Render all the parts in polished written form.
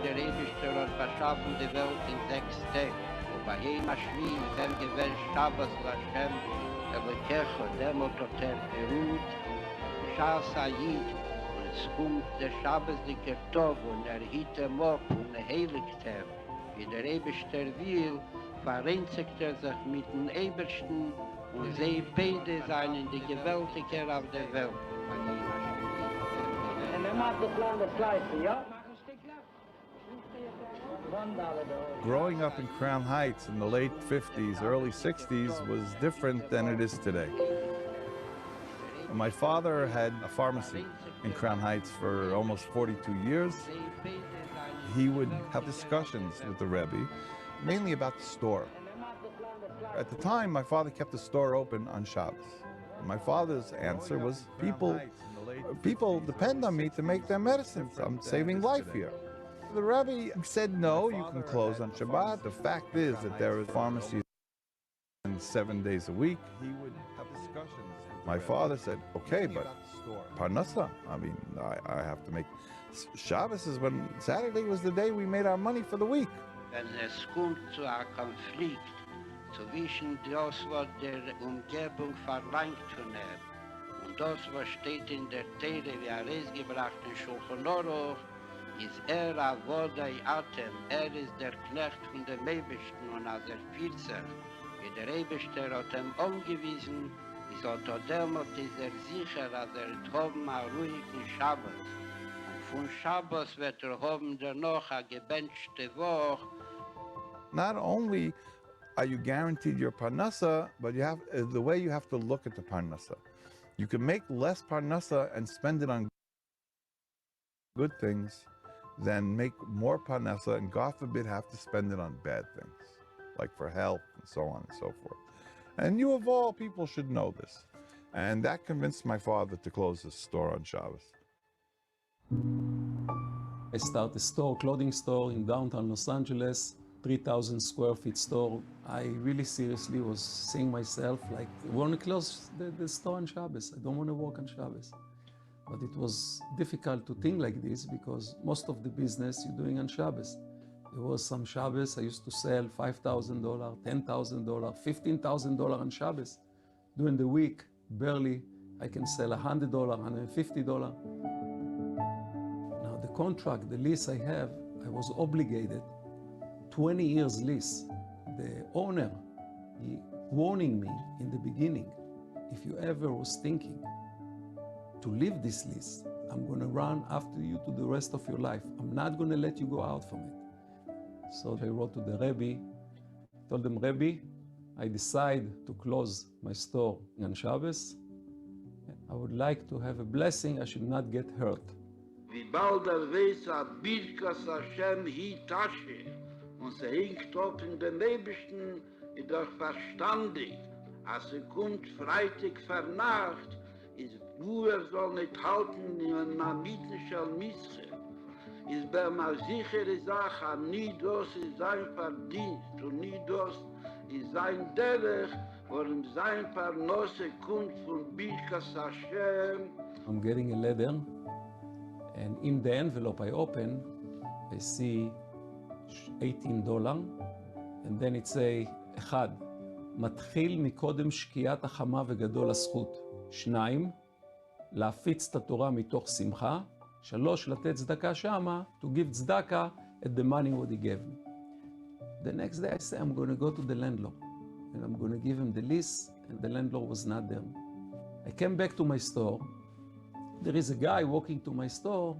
Der Ewigste hat verschaffen die Welt in 6 Tagen. Und bei jedem Schwien, wenn gewählt Shabbos Lashem, Kecho, demot hat geruht, Shah Sayid, und es kommt der Shabbosdiker Tov, und hielt auf und heiligt wie der Ewigste will, vereinzigt sich mit dem Ebersten, und sie beide seien die Gewaltiger auf der Welt. En dan maakt het land het slijten, ja? Growing up in Crown Heights in the late 50s, early 60s was different than it is today. My father had a pharmacy in Crown Heights for almost 42 years. He would have discussions with the Rebbe, mainly about the store. At the time, my father kept the store open on Shabbos. My father's answer was, people depend on me to make their medicines. I'm saving life here. The Rebbe said, no, you can close on Shabbat. The fact is that there is pharmacies 7 days a week. He would have discussions. My father said, okay, but Parnassa, I mean, I have to make... Shabbos is when Saturday was the day we made our money for the week. Wenn es kommt zu einem Konflikt zwischen das, was der Umgebung verlangt von und das, was steht in der Tere, wie rausgebracht in Shulchan Aruch, ist a Vodai Atem, ist der Knecht von dem Ebersten, und als fühlt sich, wie der Eberste hat ihm angewiesen, ist demut sicher, als haben einen ruhigen Schabbos. Und von Schabbos wird haben noch eine gebenchte Woche. Not only are you guaranteed your parnassa, but you have the way you have to look at the parnassa. You can make less parnassa and spend it on good things than make more parnassa and, God forbid, have to spend it on bad things, like for health and so on and so forth. And you of all people should know this. And that convinced my father to close his store on Shabbos. I started a store, clothing store in downtown Los Angeles, 3,000 square feet store. I really seriously was saying myself, like, I want to close the store on Shabbos. I don't want to work on Shabbos. But it was difficult to think like this because most of the business you're doing on Shabbos. There was some Shabbos I used to sell $5,000, $10,000, $15,000 on Shabbos. During the week, barely I can sell $100, $150. Now the contract, the lease I have, I was obligated, 20 years lease. The owner, he warning me in the beginning, if you ever was thinking to leave this lease, I'm gonna run after you to the rest of your life. I'm not gonna let you go out from it. So I wrote to the Rebbe, told them, Rebbe, I decide to close my store on Shabbos. I would like to have a blessing, I should not get hurt. Wie bald weiß a Birkas Hashem hi Tasche und sie hinkt auf in dem Ebersten in der Verstandig, als kommt Freitag vernacht, ist soll nicht halten in einer mittlischer Mische. Ist bei einer sichere Sache, nie das ist sein Verdienst und nie das ist sein Derech, worum sein Parnasse kommt von Birkas Hashem. I'm getting a letter, and in the envelope I open, I see $18, and then it say, 1. מתחיל מקודם שקיעת החמה וגדול הזכות. 2. להפיץ את התורה מתוך שמחה. 3. לתת צדקה שמה, to give צדקה at the money what he gave me. The next day I say, I'm going to go to the landlord, and I'm going to give him the lease, and the landlord was not there. I came back to my store. There is a guy walking to my store.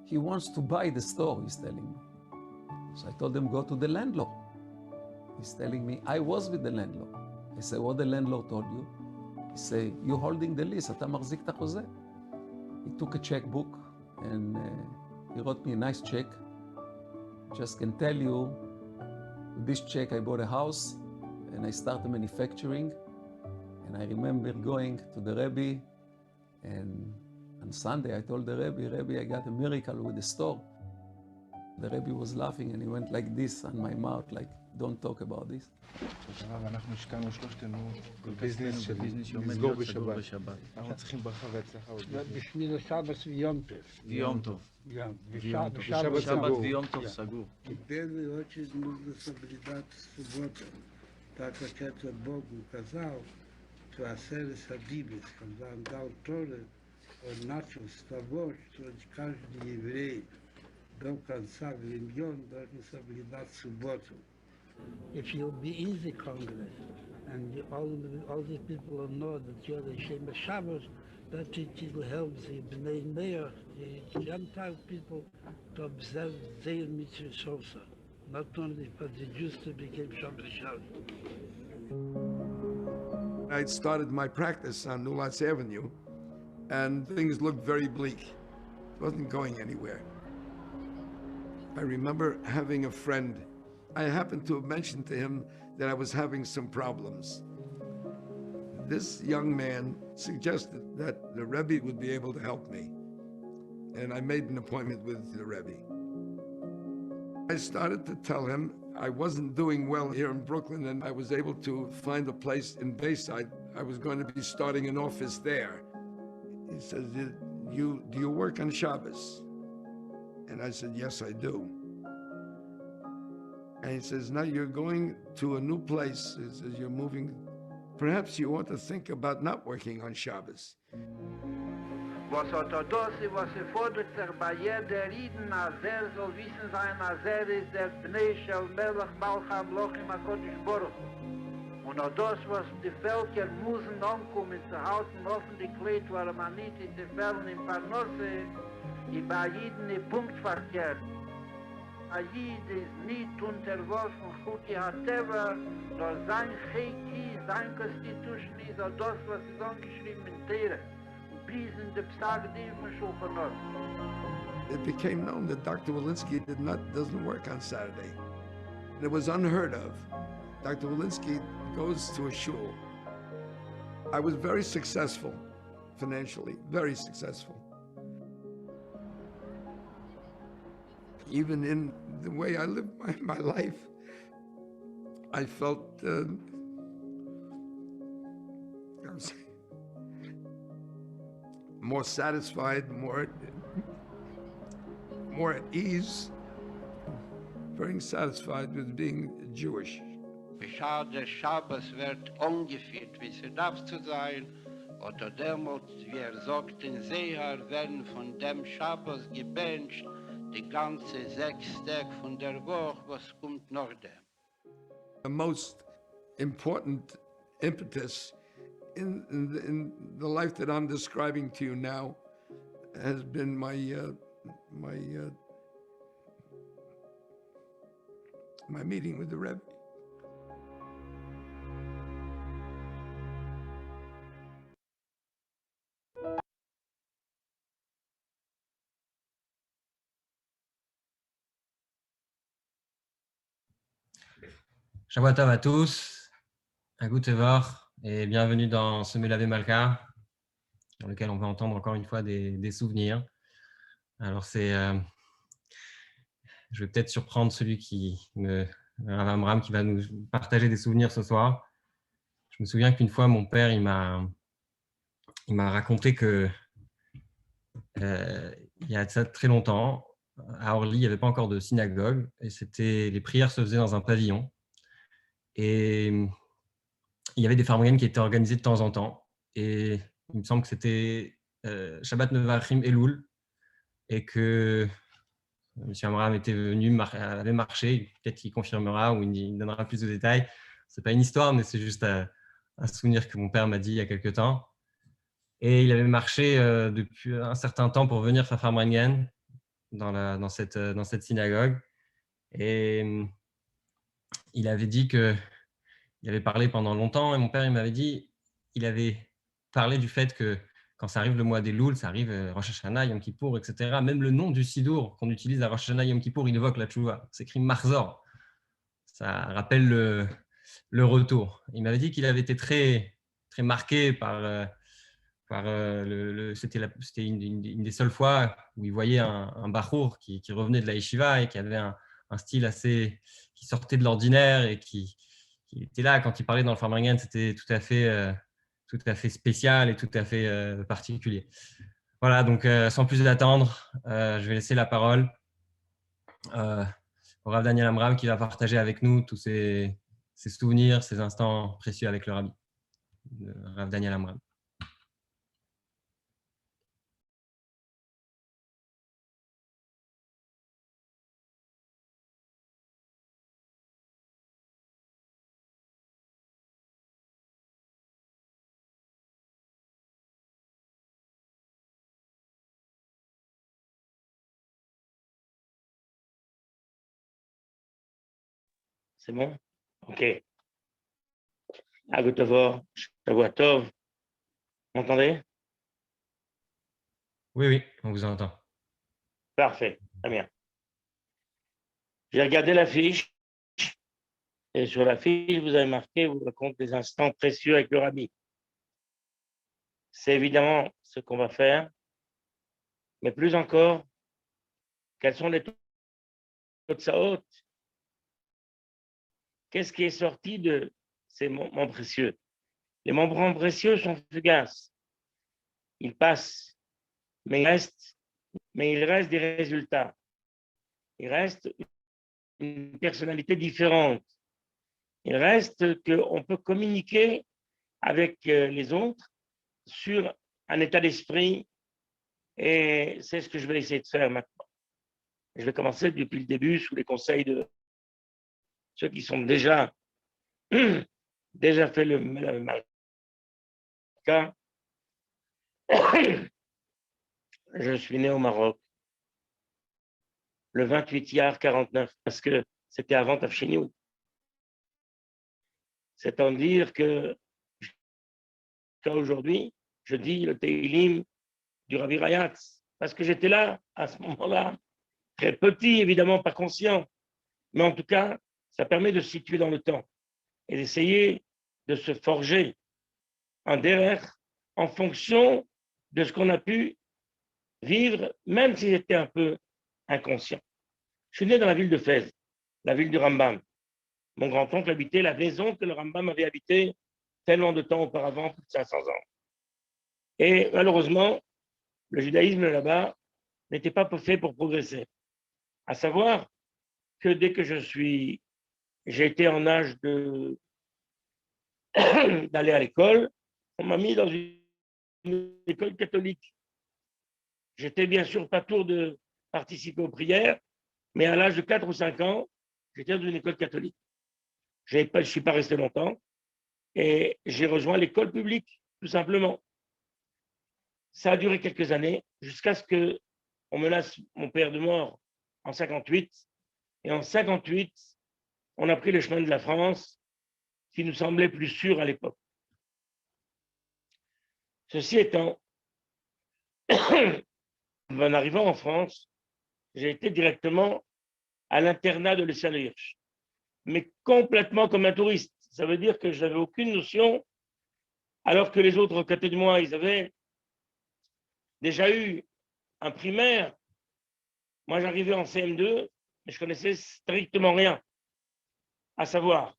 He wants to buy the store, he's telling me. So I told him, go to the landlord. He's telling me, I was with the landlord. I said, what the landlord told you? He said, you're holding the lease, אתה מחזיק את החוזה. He took a checkbook and he wrote me a nice check. Just can tell you, with this check I bought a house and I started manufacturing. And I remember going to the Rebbe, and on Sunday I told the Rebbe, I got a miracle with the store. The Rebbe was laughing and he went like this on my mouth, like, don't talk about this. הרב, אנחנו השקענו שלושתנו בביזנס של לסגור בשבת. אנחנו צריכים ברכה והצלחה. בשביל השבת ויום טוב. ויום טוב. שבת ויום טוב סגור. В первую очередь нужно соблюдать субботу. Так как это Бог указал, что Асерес Адибис, когда он дал Торы, он начал с того, что каждый еврей до конца времен должен соблюдать субботу. If you'll be in the Congress, and all these people will know that you're the Shem Shabbos, that it will help the Bnei Meir, the Gentile people, to observe their mitzvahs also. Not only for the Jews to become Shem Shabbos. I started my practice on Nulatz Avenue, and things looked very bleak. It wasn't going anywhere. I remember having a friend. I happened to have mentioned to him that I was having some problems. This young man suggested that the Rebbe would be able to help me, and I made an appointment with the Rebbe. I started to tell him I wasn't doing well here in Brooklyn, and I was able to find a place in Bayside. I was going to be starting an office there. He says, do you work on Shabbos? And I said, yes, I do. And he says, now you're going to a new place. He says, you're moving. Perhaps you ought to think about not working on Shabbos. Was hat das, was fordert bei jeder Rieden, als soll wissen sein, als ist der Bnei Shel Melech Malcham Lochim HaKodesh Baruch Hu. Und das, was die Völker müssen ankommen, zu halten, offen die Kleid, weil man nicht in den Fällen in Parnasse, bei jedem ist punktverkehrt. Ayid ist nicht unterworfen, Chuki HaTeva, nur sein Cheiki, sein Constitution ist auch das, was ist angeschrieben in Tere. It became known that Dr. Walensky doesn't work on Saturday. And it was unheard of. Dr. Walensky goes to a shul. I was very successful financially, very successful. Even in the way I lived my life, I felt more satisfied, more at ease, very satisfied with being Jewish. Beschau der Schabbos wird ungeführt, wie sie darf zu sein, oder demut, wie sagt, in Seher werden von dem Schabbos gebencht, die ganze 6 Tage von der Woche, was kommt nach dem. The most important impetus in the life that I'm describing to you now has been my meeting with the Rebbe. Shabbat Tov à tous, à Gutevor, et bienvenue dans ce Melavé Malka, dans lequel on va entendre encore une fois des souvenirs. Alors je vais peut-être surprendre celui Rav Amram, qui va nous partager des souvenirs ce soir. Je me souviens qu'une fois, mon père, il m'a raconté que il y a ça très longtemps, à Orly, il n'y avait pas encore de synagogue, et les prières se faisaient dans un pavillon. Et il y avait des farmriennes qui étaient organisées de temps en temps. Et il me semble que c'était Shabbat Nevarchim Elul, et que M. Amram était venu, avait marché, peut-être qu'il confirmera ou il donnera plus de détails. Ce n'est pas une histoire, mais c'est juste un souvenir que mon père m'a dit il y a quelque temps. Et il avait marché depuis un certain temps pour venir faire farmrienne dans cette synagogue. Et il avait dit qu'il avait parlé pendant longtemps, et mon père il m'avait dit, il avait parlé du fait que quand ça arrive le mois des Loul, ça arrive Rosh Hashanah, Yom Kippour, etc. Même le nom du Sidour qu'on utilise à Rosh Hashanah, Yom Kippour, il évoque la Tchouva. C'est écrit Marzor. Ça rappelle le retour. Il m'avait dit qu'il avait été très, très marqué par c'était une des seules fois où il voyait un bachour qui revenait de la yeshiva et qui avait un style qui sortait de l'ordinaire et qui était là quand il parlait dans le farmringen. C'était tout à fait spécial et tout à fait particulier. Voilà, donc sans plus attendre, je vais laisser la parole au Rav Daniel Amram, qui va partager avec nous tous ses souvenirs, ses instants précieux avec le Rabbi. Rav Daniel Amram. C'est bon? Ok. Agutavor, Shavuatov. Vous m'entendez? Oui, on vous entend. Parfait, très bien. J'ai regardé la fiche, et sur la fiche, vous avez marqué, vous raconte des instants précieux avec le Rabbi. C'est évidemment ce qu'on va faire, mais plus encore, quels sont les Totsaot? Qu'est-ce qui est sorti de ces moments précieux? Les moments précieux sont fugaces. Ils passent, mais il reste des résultats. Il reste une personnalité différente. Il reste qu'on peut communiquer avec les autres sur un état d'esprit, et c'est ce que je vais essayer de faire maintenant. Je vais commencer depuis le début sous les conseils de ceux qui sont déjà fait le Malka. Je suis né au Maroc le 28 Iyar 49, parce que c'était avant Tafshiniout. C'est-à-dire que jusqu'à aujourd'hui, je dis le Teilim du Rabbi Rayatz, parce que j'étais là à ce moment-là, très petit, évidemment pas conscient, mais en tout cas, ça permet de se situer dans le temps et d'essayer de se forger un derech en fonction de ce qu'on a pu vivre, même si j'étais un peu inconscient. Je suis né dans la ville de Fès, la ville du Rambam. Mon grand-oncle habitait la maison que le Rambam avait habitée tellement de temps auparavant, plus de 500 ans. Et malheureusement, le judaïsme là-bas n'était pas fait pour progresser. À savoir que dès que j'ai été en âge d'aller à l'école, on m'a mis dans une école catholique. J'étais bien sûr pas tour de participer aux prières, mais à l'âge de 4 ou 5 ans, j'étais dans une école catholique. Je ne suis pas resté longtemps et j'ai rejoint l'école publique, tout simplement. Ça a duré quelques années jusqu'à ce qu'on menace mon père de mort en 58. Et en 58, on a pris le chemin de la France qui nous semblait plus sûr à l'époque. Ceci étant, en arrivant en France, j'ai été directement à l'internat de l'Essal Hirsch, mais complètement comme un touriste. Ça veut dire que je n'avais aucune notion, alors que les autres à côté de moi, ils avaient déjà eu un primaire. Moi, j'arrivais en CM2, mais je connaissais strictement rien. À savoir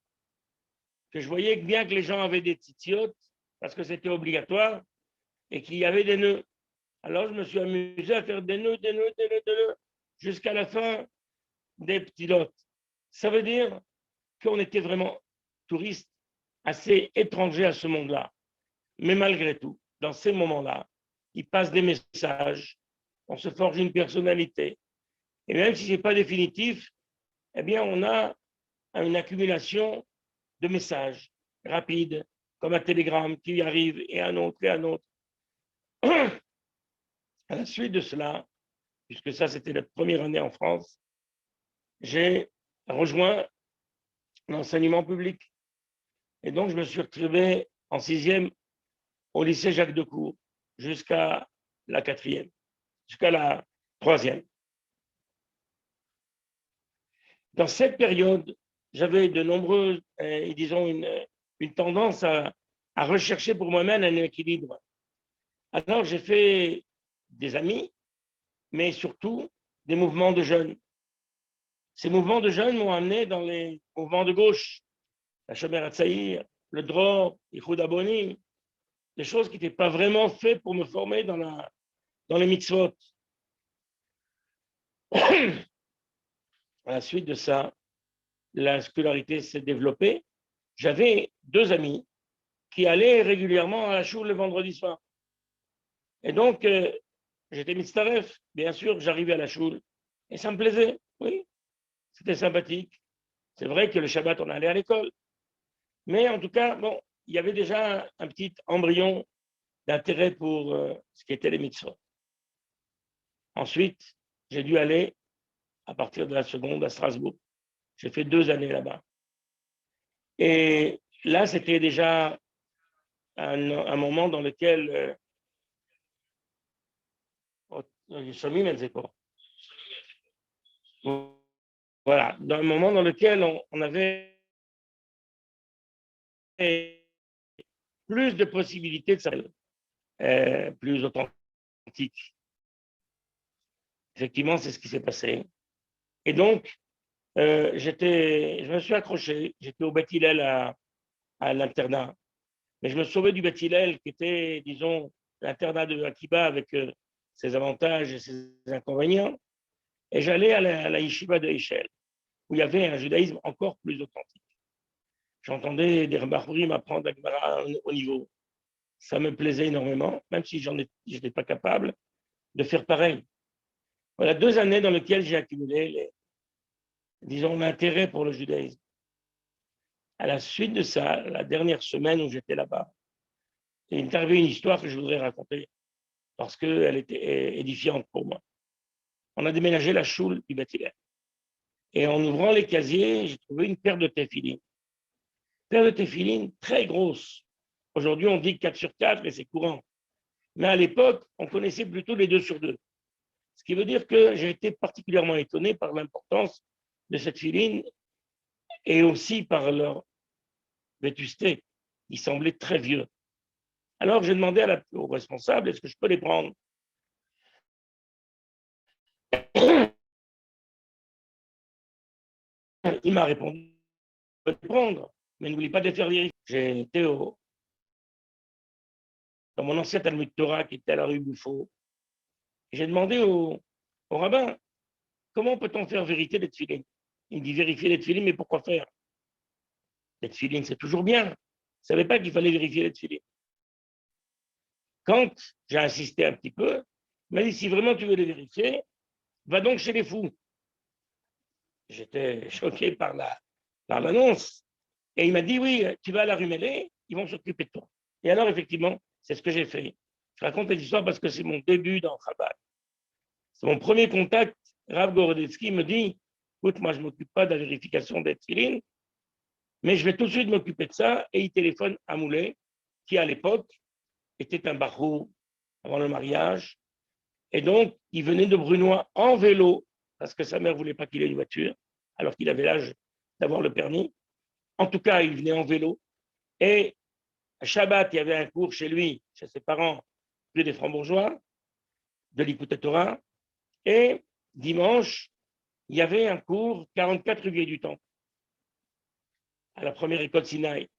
que je voyais bien que les gens avaient des titiotes, parce que c'était obligatoire, et qu'il y avait des nœuds. Alors, je me suis amusé à faire des nœuds, jusqu'à la fin des petits lots. Ça veut dire qu'on était vraiment touristes, assez étrangers à ce monde-là. Mais malgré tout, dans ces moments-là, il passe des messages, on se forge une personnalité. Et même si ce n'est pas définitif, eh bien, on a une accumulation de messages rapides, comme un télégramme qui arrive et un autre et un autre. À la suite de cela, puisque ça c'était la première année en France, j'ai rejoint l'enseignement public. Et donc, je me suis retrouvé en 6e au lycée Jacques Decour jusqu'à la 4e, jusqu'à la 3e. Dans cette période, j'avais de nombreuses, disons, une tendance à rechercher pour moi-même un équilibre. Alors, j'ai fait des amis, mais surtout des mouvements de jeunes. Ces mouvements de jeunes m'ont amené dans les mouvements de gauche, la Shomer Hatzaïr, le Dror, l'Ichud Abonim, des choses qui n'étaient pas vraiment faites pour me former dans les mitzvot. À la suite de ça, la scolarité s'est développée. J'avais 2 amis qui allaient régulièrement à la choule le vendredi soir. Et donc, j'étais mitzaref, bien sûr, j'arrivais à la choule et ça me plaisait, oui, c'était sympathique. C'est vrai que le Shabbat, on allait à l'école. Mais en tout cas, bon, il y avait déjà un petit embryon d'intérêt pour ce qui était les mitzvot. Ensuite, j'ai dû aller, à partir de la seconde, à Strasbourg. J'ai fait 2 années là-bas. Et là, c'était déjà un moment dans lequel... Voilà, dans un moment dans lequel on avait plus de possibilités de s'appeler, plus authentique. Effectivement, c'est ce qui s'est passé. Et donc, je me suis accroché, j'étais au Beth Hillel à l'internat, mais je me sauvais du Beth Hillel qui était, disons, l'internat de Akiba avec ses avantages et ses inconvénients, et j'allais à la yeshiva de Eshel, où il y avait un judaïsme encore plus authentique. J'entendais des Rebachourim apprendre la Gemara au niveau. Ça me plaisait énormément, même si je n'étais pas capable de faire pareil. Voilà 2 années dans lesquelles j'ai accumulé, disons, l'intérêt pour le judaïsme. À la suite de ça, la dernière semaine où j'étais là-bas, il est arrivé une histoire que je voudrais raconter parce qu'elle était édifiante pour moi. On a déménagé la choule du Beth Hillel. Et en ouvrant les casiers, j'ai trouvé une paire de téphilines. Paire de téphilines très grosse. Aujourd'hui, on dit 4 sur 4 et c'est courant. Mais à l'époque, on connaissait plutôt les 2 sur 2. Ce qui veut dire que j'ai été particulièrement étonné par l'importance de cette filine et aussi par leur vétusté. Ils semblaient très vieux. Alors, j'ai demandé au responsable, est-ce que je peux les prendre? Il m'a répondu, je peux les prendre, mais n'oublie pas de les faire vérifier. J'ai été dans mon ancien Talmud Torah qui était à la rue Buffo. J'ai demandé au rabbin, comment peut-on faire vérifier les tefilines? Il me dit, vérifier les tefilines, mais pourquoi faire? Les tefilines, c'est toujours bien. Je ne savais pas qu'il fallait vérifier les tefilines. Quand j'ai insisté un petit peu, il m'a dit, si vraiment tu veux les vérifier, va donc chez les fous. J'étais choqué par l'annonce. Et il m'a dit, oui, tu vas à la rue Mélé, ils vont s'occuper de toi. Et alors, effectivement, c'est ce que j'ai fait. Je raconte cette histoire parce que c'est mon début dans Chabad. C'est mon premier contact. Rav Gorodetsky me dit, écoute, moi, je ne m'occupe pas de la vérification des tefilines, mais je vais tout de suite m'occuper de ça. Et il téléphone à Moulet, qui à l'époque était un barou avant le mariage. Et donc, il venait de Brunois en vélo, parce que sa mère ne voulait pas qu'il ait une voiture, alors qu'il avait l'âge d'avoir le permis. En tout cas, il venait en vélo. Et à Shabbat, il y avait un cours chez lui, chez ses parents, rue des Francs-Bourgeois, de l'Écoute Torah. Et dimanche, il y avait un cours 44 rue du Temple, à la première école Sinaï.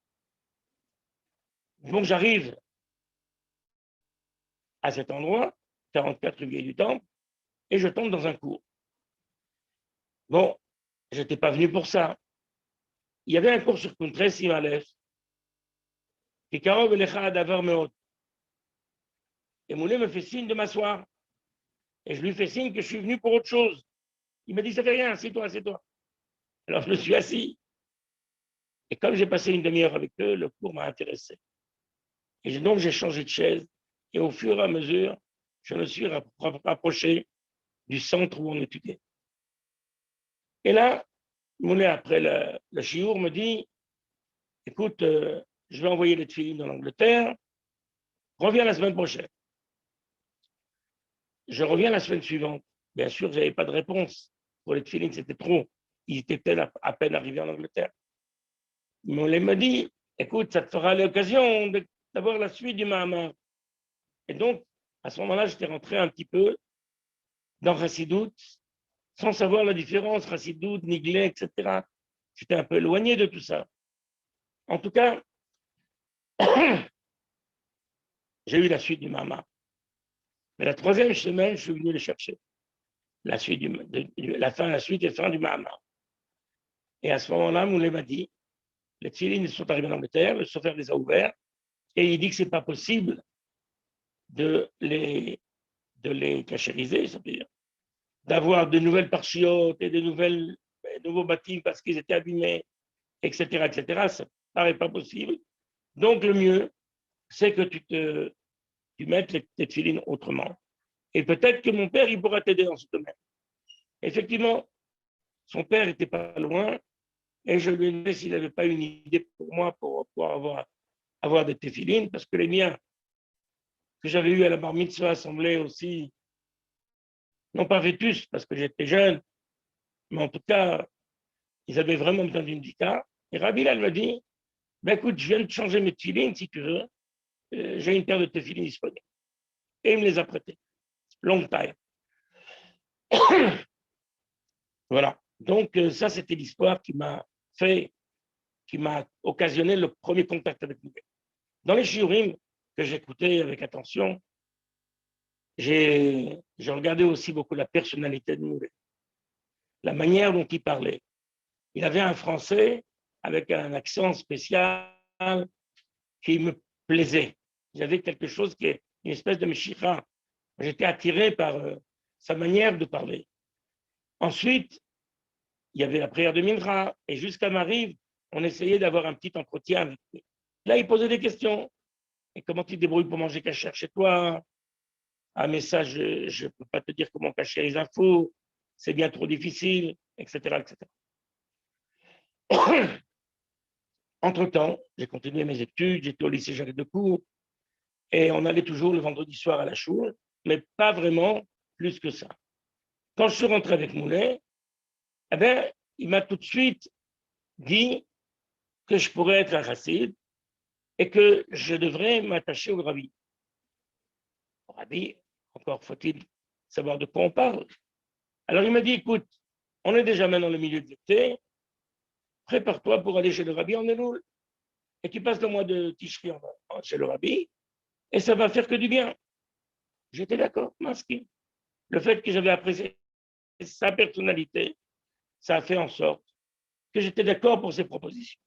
Donc, j'arrive à cet endroit, 44 rue du Temple, et je tombe dans un cours. Bon, je n'étais pas venu pour ça. Il y avait un cours sur Kuntres Simalef, qui Karov Elecha Davar Meot. Et Moulet me fait signe de m'asseoir. Et je lui fais signe que je suis venu pour autre chose. Il m'a dit, ça fait rien, assieds-toi, assieds-toi. Alors je me suis assis. Et comme j'ai passé une demi-heure avec eux, le cours m'a intéressé. Et donc j'ai changé de chaise. Et au fur et à mesure, je me suis rapproché du centre où on étudiait. Et là, Moulet, après le chiour, me dit, écoute, je vais envoyer les tefilines en Angleterre, reviens la semaine prochaine. Je reviens la semaine suivante. Bien sûr, je n'avais pas de réponse. Pour les tefilines, c'était trop. Ils étaient à peine arrivés en Angleterre. Moulet me dit, écoute, ça te fera l'occasion d'avoir la suite du Mahamar. Et donc, à ce moment-là, j'étais rentré un petit peu dans Chassidout, sans savoir la différence, Chassidout, Niglé, etc. J'étais un peu éloigné de tout ça. En tout cas, j'ai eu la suite du Mahamar. Mais la troisième semaine, je suis venu les chercher. La suite la suite et fin du Mahamar. Et à ce moment-là, Moulet m'a dit, les tefilines sont arrivés en Angleterre, le Sofer les a ouverts, et il dit que ce n'est pas possible de les cachériser, c'est-à-dire d'avoir de nouvelles parchiotes et de nouveaux bâtiments parce qu'ils étaient abîmés, etc., etc. Ça ne paraît pas possible. Donc, le mieux, c'est que tu mettes tes tefilines autrement. Et peut-être que mon père, il pourra t'aider dans ce domaine. Effectivement, son père n'était pas loin et je lui ai demandé s'il n'avait pas une idée pour moi pour avoir des tefilines, parce que les miens que j'avais eus à la bar mitzvah semblaient aussi, non pas vétus, parce que j'étais jeune, mais en tout cas, ils avaient vraiment besoin d'une dika. Et Rabbi Hillel m'a dit, ben écoute, je viens de changer mes tefilines, si tu veux, j'ai une paire de tefilines disponibles. Et il me les a prêtées. Longue taille. Voilà. Donc, ça, c'était l'histoire qui m'a occasionné le premier contact avec Moulet. Dans les shiurim que j'écoutais avec attention, j'ai regardé aussi beaucoup la personnalité de Moulet, la manière dont il parlait. Il avait un français avec un accent spécial qui me plaisait. Il y avait quelque chose qui est une espèce de meshira. J'étais attiré par sa manière de parler. Ensuite, il y avait la prière de Mincha, et jusqu'à Mariv, on essayait d'avoir un petit entretien avec lui. Là, il posait des questions. Et comment tu te débrouilles pour manger cachère chez toi? Ah, mais ça, je ne peux pas te dire comment cacher les infos, c'est bien trop difficile, etc., etc. Entre-temps, j'ai continué mes études, j'étais au lycée Jarret de Cour, et on allait toujours le vendredi soir à la choule, mais pas vraiment plus que ça. Quand je suis rentré avec Moulet, eh bien, il m'a tout de suite dit que je pourrais être un chassid et que je devrais m'attacher au rabbi. Le rabbi, encore faut-il savoir de quoi on parle. Alors il m'a dit, écoute, on est déjà maintenant dans le milieu de l'été, prépare-toi pour aller chez le rabbi en Elul, et tu passes le mois de Tishri chez le rabbi, et ça va faire que du bien. J'étais d'accord, masqué. Le fait que j'avais apprécié sa personnalité, ça a fait en sorte que j'étais d'accord pour ses propositions.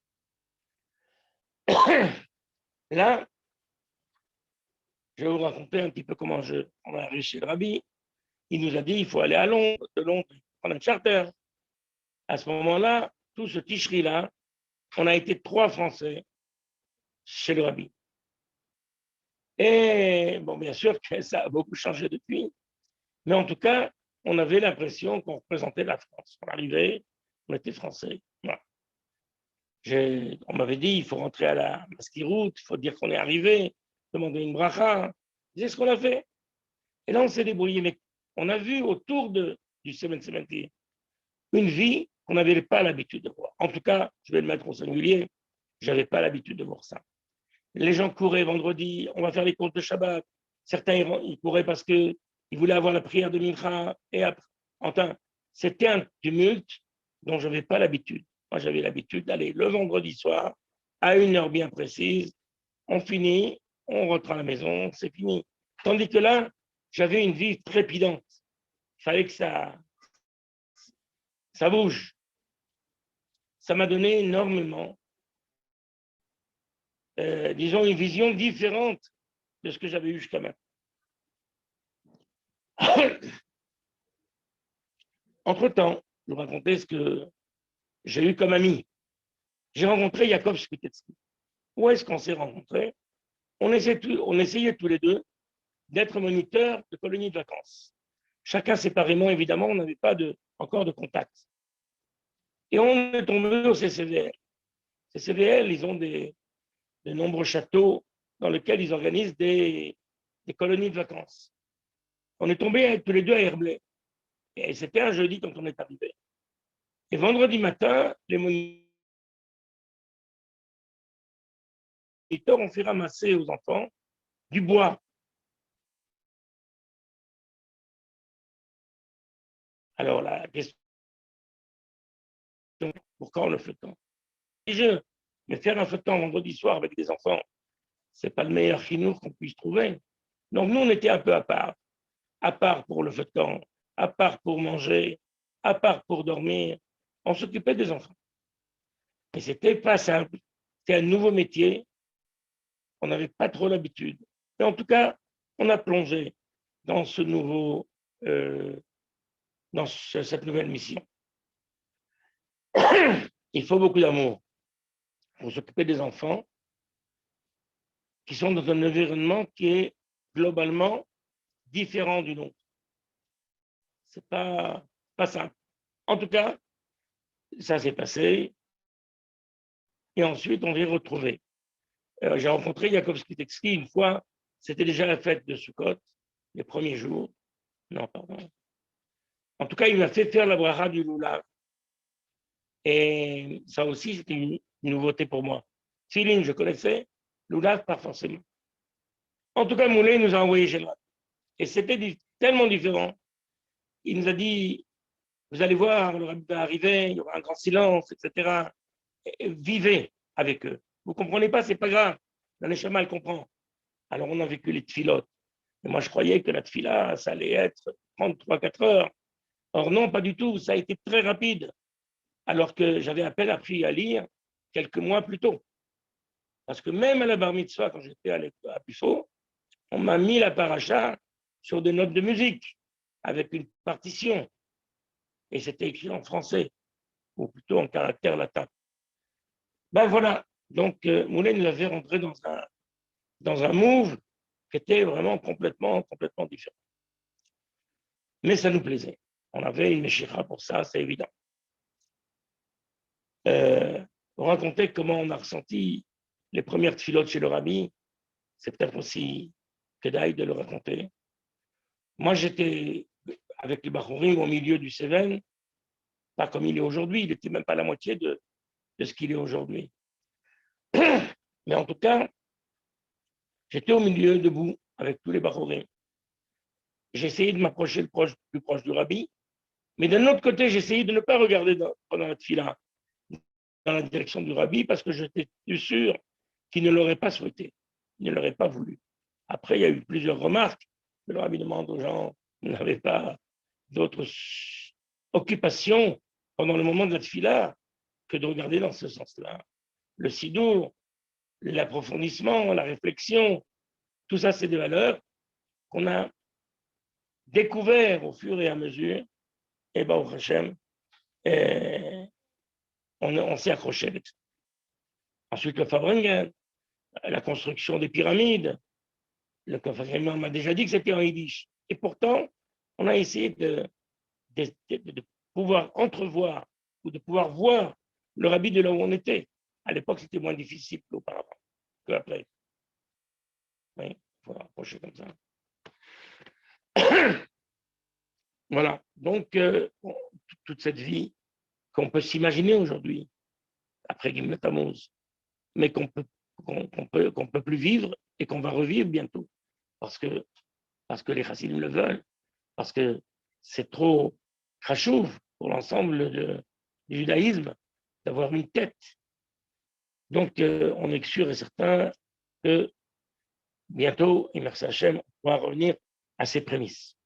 Là, je vais vous raconter un petit peu comment on est arrivé chez le rabbi. Il nous a dit, il faut aller à Londres, de Londres, prendre un charter. À ce moment-là, tout ce Tishri-là, on a été 3 Français chez le rabbi. Et bon, bien sûr que ça a beaucoup changé depuis, mais en tout cas, on avait l'impression qu'on représentait la France. On arrivait, on était Français. Voilà. On m'avait dit, il faut rentrer à la Maskirout, il faut dire qu'on est arrivé, demander une bracha. C'est ce qu'on a fait. Et là, on s'est débrouillé. Mais on a vu autour du 770 une vie qu'on n'avait pas l'habitude de voir. En tout cas, je vais le mettre au singulier, je n'avais pas l'habitude de voir ça. Les gens couraient vendredi, on va faire les comptes de Shabbat. Certains, ils couraient parce qu'ils voulaient avoir la prière de Mincha. Et après, enfin, c'était un tumulte dont je n'avais pas l'habitude. Moi, j'avais l'habitude d'aller le vendredi soir, à une heure bien précise. On finit, on rentre à la maison, c'est fini. Tandis que là, j'avais une vie trépidante. Il fallait que ça bouge. Ça m'a donné énormément, disons, une vision différente de ce que j'avais eu jusqu'à maintenant. Entre-temps, je vous racontais ce que j'ai eu comme ami. J'ai rencontré Jacob Spitetsky. Où est-ce qu'on s'est rencontrés? On essayait tous les deux d'être moniteurs de colonies de vacances. Chacun séparément, évidemment, on n'avait pas encore de contact. Et on est tombé au CCVL. CCVL, ils ont de nombreux châteaux dans lesquels ils organisent des colonies de vacances. On est tombés tous les deux à Herblay. Et c'était un jeudi quand on est arrivé. Et vendredi matin, les moniteurs ont fait ramasser aux enfants du bois. Alors la question, pourquoi on le fait tant? Mais faire un feuilleton vendredi soir avec des enfants, c'est pas le meilleur chinois qu'on puisse trouver. Donc nous, on était un peu à part pour le feuilleton, à part pour manger, à part pour dormir. On s'occupait des enfants. Et c'était pas simple. C'était un nouveau métier. On n'avait pas trop l'habitude. Mais en tout cas, on a plongé dans ce nouveau, dans cette nouvelle mission. Il faut beaucoup d'amour pour s'occuper des enfants qui sont dans un environnement qui est globalement différent du nôtre. C'est pas simple. En tout cas, ça s'est passé. Et ensuite, on s'est retrouvés. J'ai rencontré Jacob Spitetsky une fois. C'était déjà la fête de Sukkot, les premiers jours. Non, pardon. En tout cas, il m'a fait faire la bracha du Lulav. Et ça aussi, c'était une nouveauté pour moi. Tfilin, je connaissais. Lulav, pas forcément. En tout cas, Moulay nous a envoyé chez lui. Et c'était tellement différent. Il nous a dit, vous allez voir, le rabbi va arriver, il y aura un grand silence, etc. Et vivez avec eux. Vous ne comprenez pas, ce n'est pas grave. La neshama, elle comprend. Alors, on a vécu les tfilotes. Et moi, je croyais que la tfila, ça allait être 33-4 heures. Or, non, pas du tout. Ça a été très rapide. Alors que j'avais à peine appris à lire quelques mois plus tôt. Parce que même à la bar mitzvah, quand j'étais à Buffo, on m'a mis la paracha sur des notes de musique, avec une partition. Et c'était écrit en français, ou plutôt en caractère latin. Ben voilà. Donc, Moulay nous avait rentré dans un move qui était vraiment complètement différent. Mais ça nous plaisait. On avait une méchira pour ça, c'est évident. Pour raconter comment on a ressenti les premières tfilotes chez le rabbi, c'est peut-être aussi kedaï de le raconter. Moi, j'étais avec les Bachorim au milieu du Céven, pas comme il est aujourd'hui, il n'était même pas la moitié de ce qu'il est aujourd'hui. Mais en tout cas, J'étais au milieu, debout, avec tous les bachorim. J'essayais de m'approcher le plus proche du rabbi, mais d'un autre côté, j'essayais de ne pas regarder pendant la tefila dans la direction du rabbi parce que j'étais sûr qu'il ne l'aurait pas souhaité, il ne l'aurait pas voulu. Après, il y a eu plusieurs remarques. Le rabbi demande aux gens qui n'avaient pas d'autres occupations pendant le moment de la tefila que de regarder dans ce sens-là. Le sidour, l'approfondissement, la réflexion, tout ça, c'est des valeurs qu'on a découvert au fur et à mesure. Et bien, au Hachem, on s'est accroché avec ça. Ensuite, le Fabringen, la construction des pyramides. Le Fabringen m'a déjà dit que c'était en yiddish. Et pourtant, on a essayé de pouvoir entrevoir ou de pouvoir voir le rabbi de là où on était. À l'époque, c'était moins difficile qu'auparavant, qu'après. Oui, il faut approcher comme ça. Voilà. Donc, toute cette vie qu'on peut s'imaginer aujourd'hui, après Gimel Tammuz, mais qu'on peut plus vivre et qu'on va revivre bientôt, parce que les Chassidim le veulent, parce que c'est trop khashouv pour l'ensemble du judaïsme d'avoir une tête. Donc, on est sûr et certain que bientôt, et merci Hachem, on pourra revenir à ces prémices.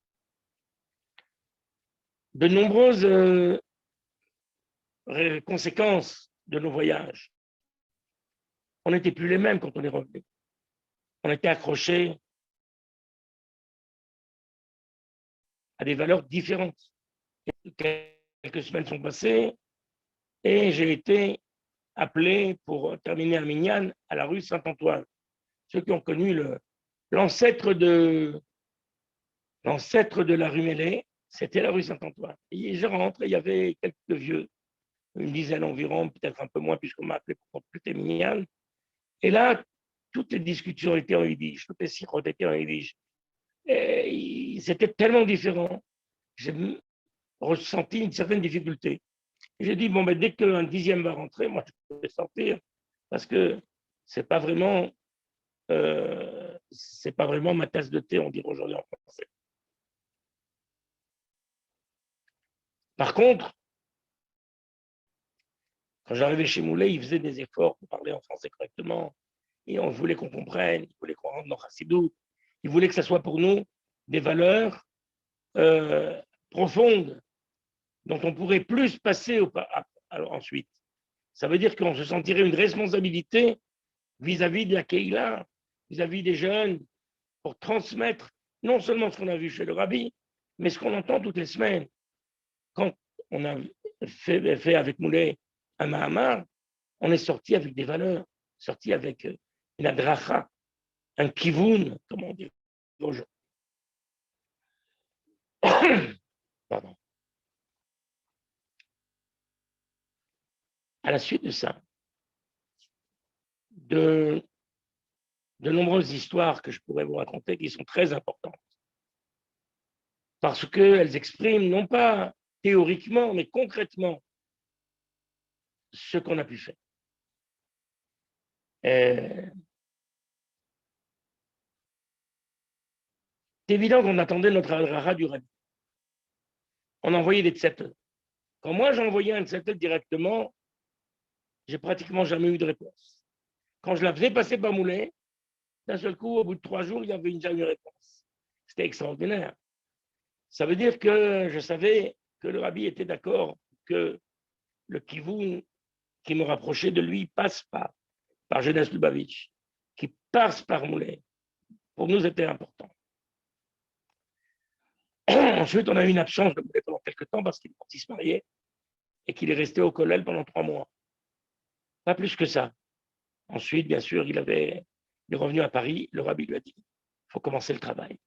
De nombreuses conséquences de nos voyages. On n'était plus les mêmes quand on est revenu. On était accrochés à des valeurs différentes. Quelques semaines sont passées et j'ai été appelé pour terminer un minyan à la rue Saint-Antoine. Ceux qui ont connu l'ancêtre de la rue Mélée, c'était la rue Saint-Antoine. Et je rentre et il y avait quelques vieux, une dizaine environ, peut-être un peu moins, puisqu'on m'a appelé pour compléter minyan. Et là, toutes les discussions étaient en yiddish, toutes les sirotes étaient en yiddish. C'était tellement différent. J'ai ressenti une certaine difficulté. J'ai dit, bon, ben, dès qu'un dixième va rentrer, moi, je vais sortir, parce que c'est pas vraiment ma tasse de thé, on dirait aujourd'hui en français. Par contre, quand j'arrivais chez Moulet, il faisait des efforts pour parler en français correctement, et on voulait qu'on comprenne, il voulait qu'on rentre dans Chassidut, il voulait que ça soit pour nous des valeurs profondes, dont on pourrait plus passer ensuite. Ça veut dire qu'on se sentirait une responsabilité vis-à-vis de la Keïla, vis-à-vis des jeunes, pour transmettre non seulement ce qu'on a vu chez le Rabbi, mais ce qu'on entend toutes les semaines. Quand on a fait avec Moulet un Mahamar, on est sorti avec des valeurs, sorti avec une adracha, un kivun, comme on dit aujourd'hui. Pardon. À la suite de ça, de nombreuses histoires que je pourrais vous raconter qui sont très importantes, parce qu'elles expriment non pas théoriquement, mais concrètement ce qu'on a pu faire. C'est évident qu'on attendait notre adracha du Rabbi. On envoyait des tzettel. Quand moi j'ai envoyé un tzettel directement, j'ai pratiquement jamais eu de réponse. Quand je la faisais passer par Moulet, d'un seul coup, au bout de 3 jours, il y avait déjà une réponse. C'était extraordinaire. Ça veut dire que je savais que le Rabbi était d'accord que le kivun qui me rapprochait de lui passe par Jeunesse Lubavitch, qui passe par Moulet. Pour nous, c'était important. Ensuite, on a eu une absence de Moulet pendant quelques temps parce qu'il est parti se marier et qu'il est resté au Kollel pendant 3 mois. Pas plus que ça. Ensuite, bien sûr, il est revenu à Paris. Le Rabbi lui a dit, il faut commencer le travail.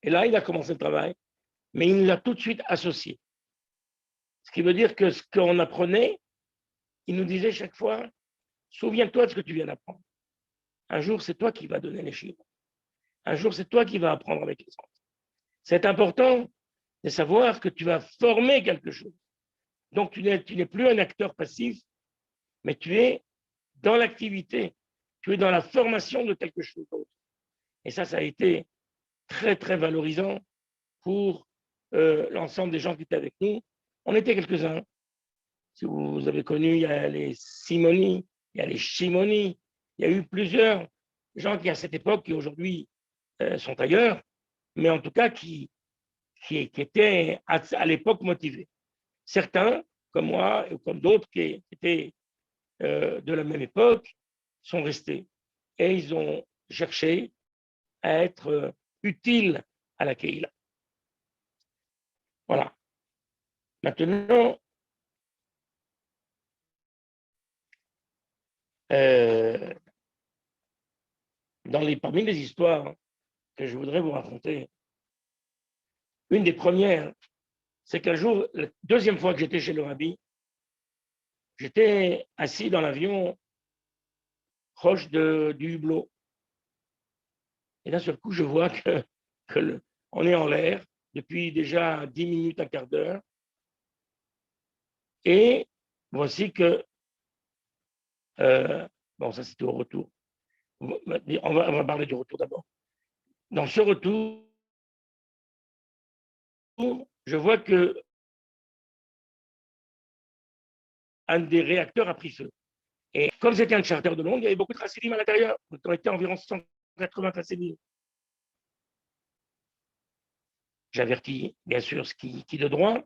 Et là, il a commencé le travail, mais il l'a tout de suite associé. Ce qui veut dire que ce qu'on apprenait, il nous disait chaque fois, souviens-toi de ce que tu viens d'apprendre. Un jour, c'est toi qui vas donner les chiffres. Un jour, c'est toi qui vas apprendre avec les autres. C'est important de savoir que tu vas former quelque chose. Donc, tu n'es plus un acteur passif, mais tu es dans l'activité. tu es dans la formation de quelque chose d'autre. Et ça a été très, très valorisant pour l'ensemble des gens qui étaient avec nous. On était quelques-uns. Si vous avez connu, il y a les Simoni, il y a les Shimoni, il y a eu plusieurs gens qui, à cette époque, qui aujourd'hui sont ailleurs, mais en tout cas qui étaient à l'époque motivés. Certains, comme moi, ou comme d'autres qui étaient de la même époque, sont restés. Et ils ont cherché à être utiles à la Keïla. Voilà. Maintenant, parmi les histoires que je voudrais vous raconter, une des premières, c'est qu'un jour, la deuxième fois que j'étais chez le Rabbi, j'étais assis dans l'avion proche du hublot. Et d'un seul coup, je vois qu'on est en l'air depuis déjà 10 minutes, un quart d'heure. Et voici que, bon, ça c'était au retour. On va parler du retour d'abord. Dans ce retour, je vois que un des réacteurs a pris feu. Et comme c'était un charter de Londres, il y avait beaucoup de chassidim à l'intérieur. On était environ 180 chassidim. J'avertis, bien sûr, ce qui de droit.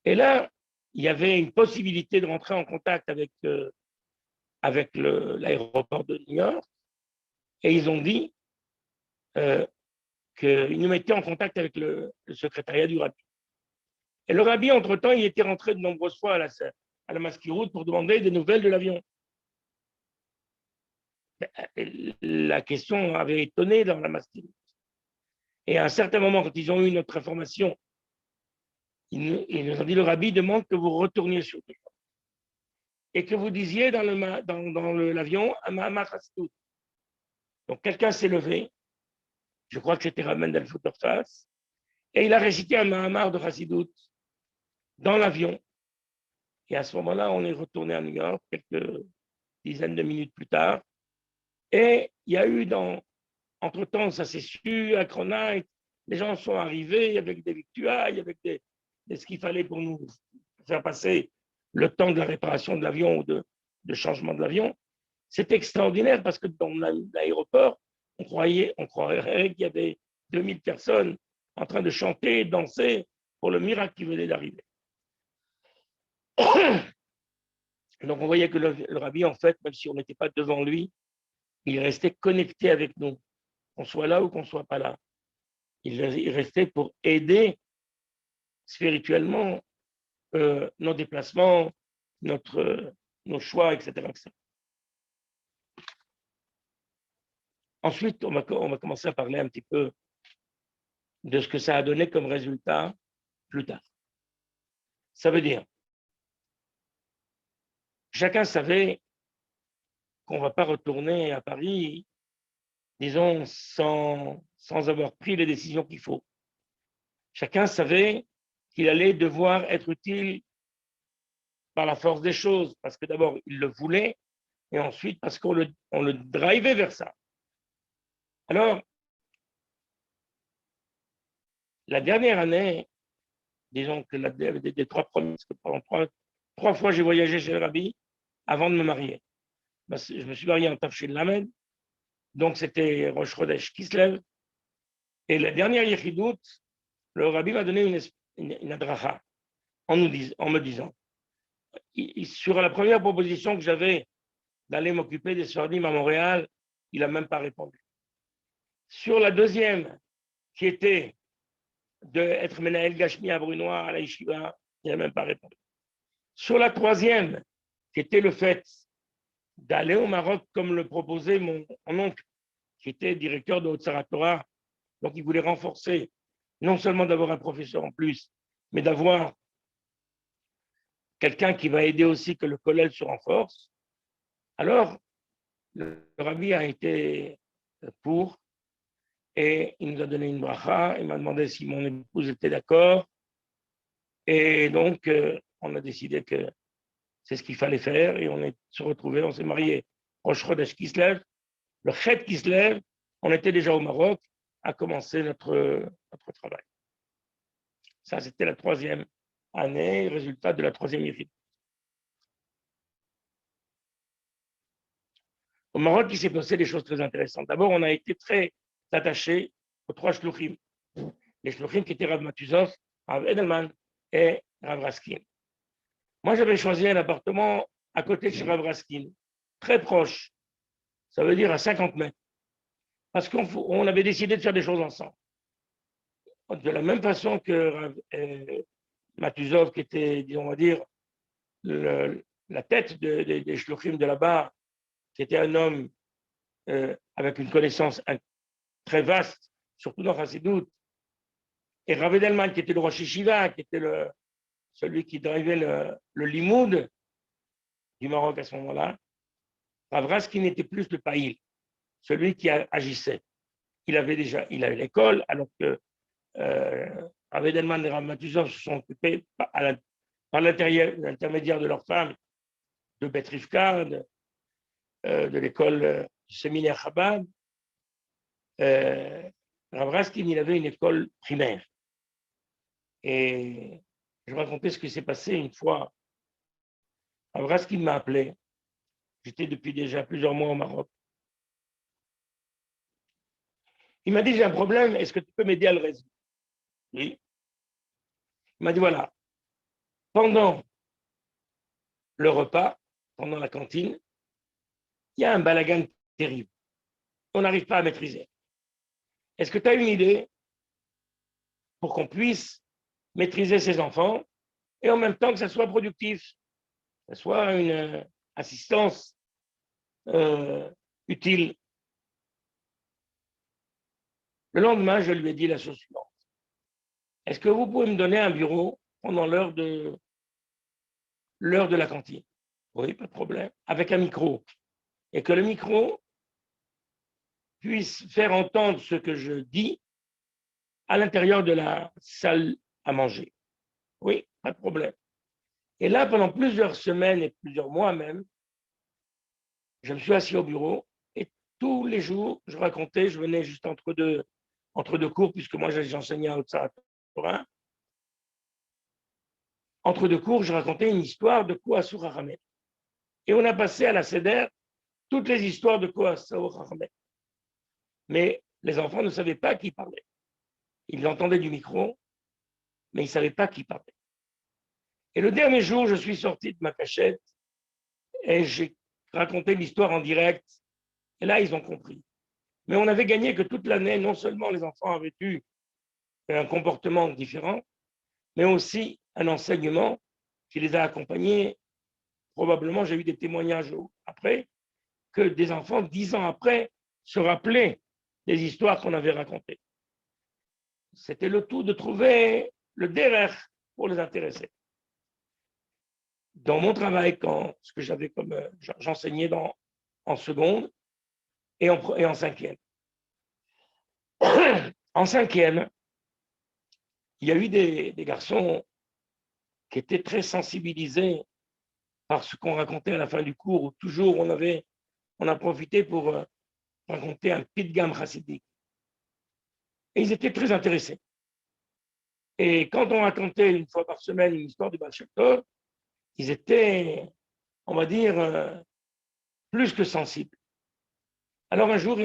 Et là, il y avait une possibilité de rentrer en contact avec l'aéroport de New York. Et ils ont dit qu'ils nous mettaient en contact avec le secrétariat du Rabbi. Et le Rabbi, entre-temps, il était rentré de nombreuses fois à la Maskiroute pour demander des nouvelles de l'avion. La question avait étonné dans la Maskiroute. Et à un certain moment, quand ils ont eu notre information, ils nous ont dit, le Rabbi demande que vous retourniez sur le et que vous disiez dans l'avion à Mahamar Hasidut. Donc quelqu'un s'est levé, je crois que c'était Raman del Fouterfas, et il a récité un Mahamar de Hasidut dans l'avion. Et à ce moment-là, on est retourné à New York quelques dizaines de minutes plus tard. Et il y a eu entre-temps, ça s'est su, à Cronite, les gens sont arrivés avec des victuailles, avec ce qu'il fallait pour nous faire passer le temps de la réparation de l'avion ou de changement de l'avion. C'est extraordinaire parce que dans l'aéroport, on croirait qu'il y avait 2000 personnes en train de chanter et danser pour le miracle qui venait d'arriver. Donc on voyait que le Rabbi, en fait, même si on n'était pas devant lui, il restait connecté avec nous, qu'on soit là ou qu'on ne soit pas là. Il restait pour aider spirituellement nos déplacements, nos choix, etc., etc. Ensuite, on va commencer à parler un petit peu de ce que ça a donné comme résultat plus tard. Ça veut dire, chacun savait qu'on ne va pas retourner à Paris, disons, sans avoir pris les décisions qu'il faut. Chacun savait qu'il allait devoir être utile par la force des choses, parce que d'abord, il le voulait, et ensuite parce qu'on le drivait vers ça. Alors, la dernière année, disons que des 3 premières, parce que pendant 3 fois j'ai voyagé chez le Rabbi avant de me marier. Je me suis marié en Tafshin Lamed, donc c'était Rosh Chodesh Kislev, et la dernière Yechidout, le Rabbi m'a donné une adracha en me disant, sur la première proposition que j'avais d'aller m'occuper des Sfardim à Montréal, il n'a même pas répondu. Sur la deuxième, qui était d'être Menaël Gashmi à Brunois, à la Yeshiva, il n'a même pas répondu. Sur la troisième, qui était le fait d'aller au Maroc comme le proposait mon oncle, qui était directeur de Haute Torah, donc il voulait renforcer, non seulement d'avoir un professeur en plus, mais d'avoir quelqu'un qui va aider aussi que le collège se renforce. Alors, le Rabbi a été pour, et il nous a donné une bracha, il m'a demandé si mon épouse était d'accord, et donc on a décidé que c'est ce qu'il fallait faire, et on s'est retrouvés, on s'est mariés Rosh Chodesh Kislev, le Chet Kislev, on était déjà au Maroc à commencer notre travail. Ça, c'était la 3e année, résultat de la 3e yéchida. Au Maroc, il s'est passé des choses très intéressantes. D'abord, on a été très attachés aux 3 shluchim. Les shluchim qui étaient Rav Matuzov, Rav Edelman et Rav Raskin. Moi, j'avais choisi un appartement à côté de chez Rav Raskin, très proche, ça veut dire à 50 mètres, parce qu'on avait décidé de faire des choses ensemble. De la même façon que Rav Matuzov, qui était, on va dire, la tête des shluchim de là-bas, qui était un homme avec une connaissance très vaste, surtout dans Chassidut, et Rav Edelman, qui était le Rosh Yeshiva, qui était celui qui drivait le limoud du Maroc à ce moment-là. Rav Raskin était plus le païl, celui qui agissait. Il avait l'école, alors que Rav Edelman et Rav Matuzov se sont occupés par l'intermédiaire de leur femme de Bet Rivka, de l'école du séminaire Chabad. Rav Raskin, il avait une école primaire. Et je racontais ce qui s'est passé une fois. Rav Raskin m'a appelé. J'étais depuis déjà plusieurs mois au Maroc. Il m'a dit, j'ai un problème, est-ce que tu peux m'aider à le résoudre? Oui. Il m'a dit, voilà, pendant le repas, pendant la cantine, il y a un balagan terrible. On n'arrive pas à maîtriser. Est-ce que tu as une idée pour qu'on puisse maîtriser ses enfants et en même temps que ça soit productif, que ça soit une assistance utile? Le lendemain, je lui ai dit la chose suivante. Est-ce que vous pouvez me donner un bureau pendant l'heure de la cantine? Oui, pas de problème. Avec un micro. Et que le micro puisse faire entendre ce que je dis à l'intérieur de la salle à manger. Oui, pas de problème. Et là, pendant plusieurs semaines et plusieurs mois même, je me suis assis au bureau et tous les jours, je racontais, je venais juste entre deux cours, puisque moi j'enseignais à Haute-Sarah. Entre deux cours, je racontais une histoire de Kouassou Hamed. Et on a passé à la Seder toutes les histoires de Kouassou Hamed. Mais les enfants ne savaient pas qui parlait. Ils l'entendaient du micro, mais ils ne savaient pas qui parlait. Et le dernier jour, je suis sorti de ma cachette et j'ai raconté l'histoire en direct. Et là, ils ont compris. Mais on avait gagné que toute l'année, non seulement les enfants avaient eu un comportement différent, mais aussi un enseignement qui les a accompagnés. Probablement, j'ai eu des témoignages après, que des enfants, 10 ans après, se rappelaient des histoires qu'on avait racontées. C'était le tout de trouver le derrière pour les intéresser. Dans mon travail, ce que j'avais comme j'enseignais en seconde et en cinquième. En cinquième, il y a eu des garçons qui étaient très sensibilisés par ce qu'on racontait à la fin du cours, où toujours on a profité pour raconter un petit gamme chassidique. Et ils étaient très intéressés. Et quand on racontait une fois par semaine une histoire du Baal Shem Tov, ils étaient, on va dire, plus que sensibles. Alors un jour,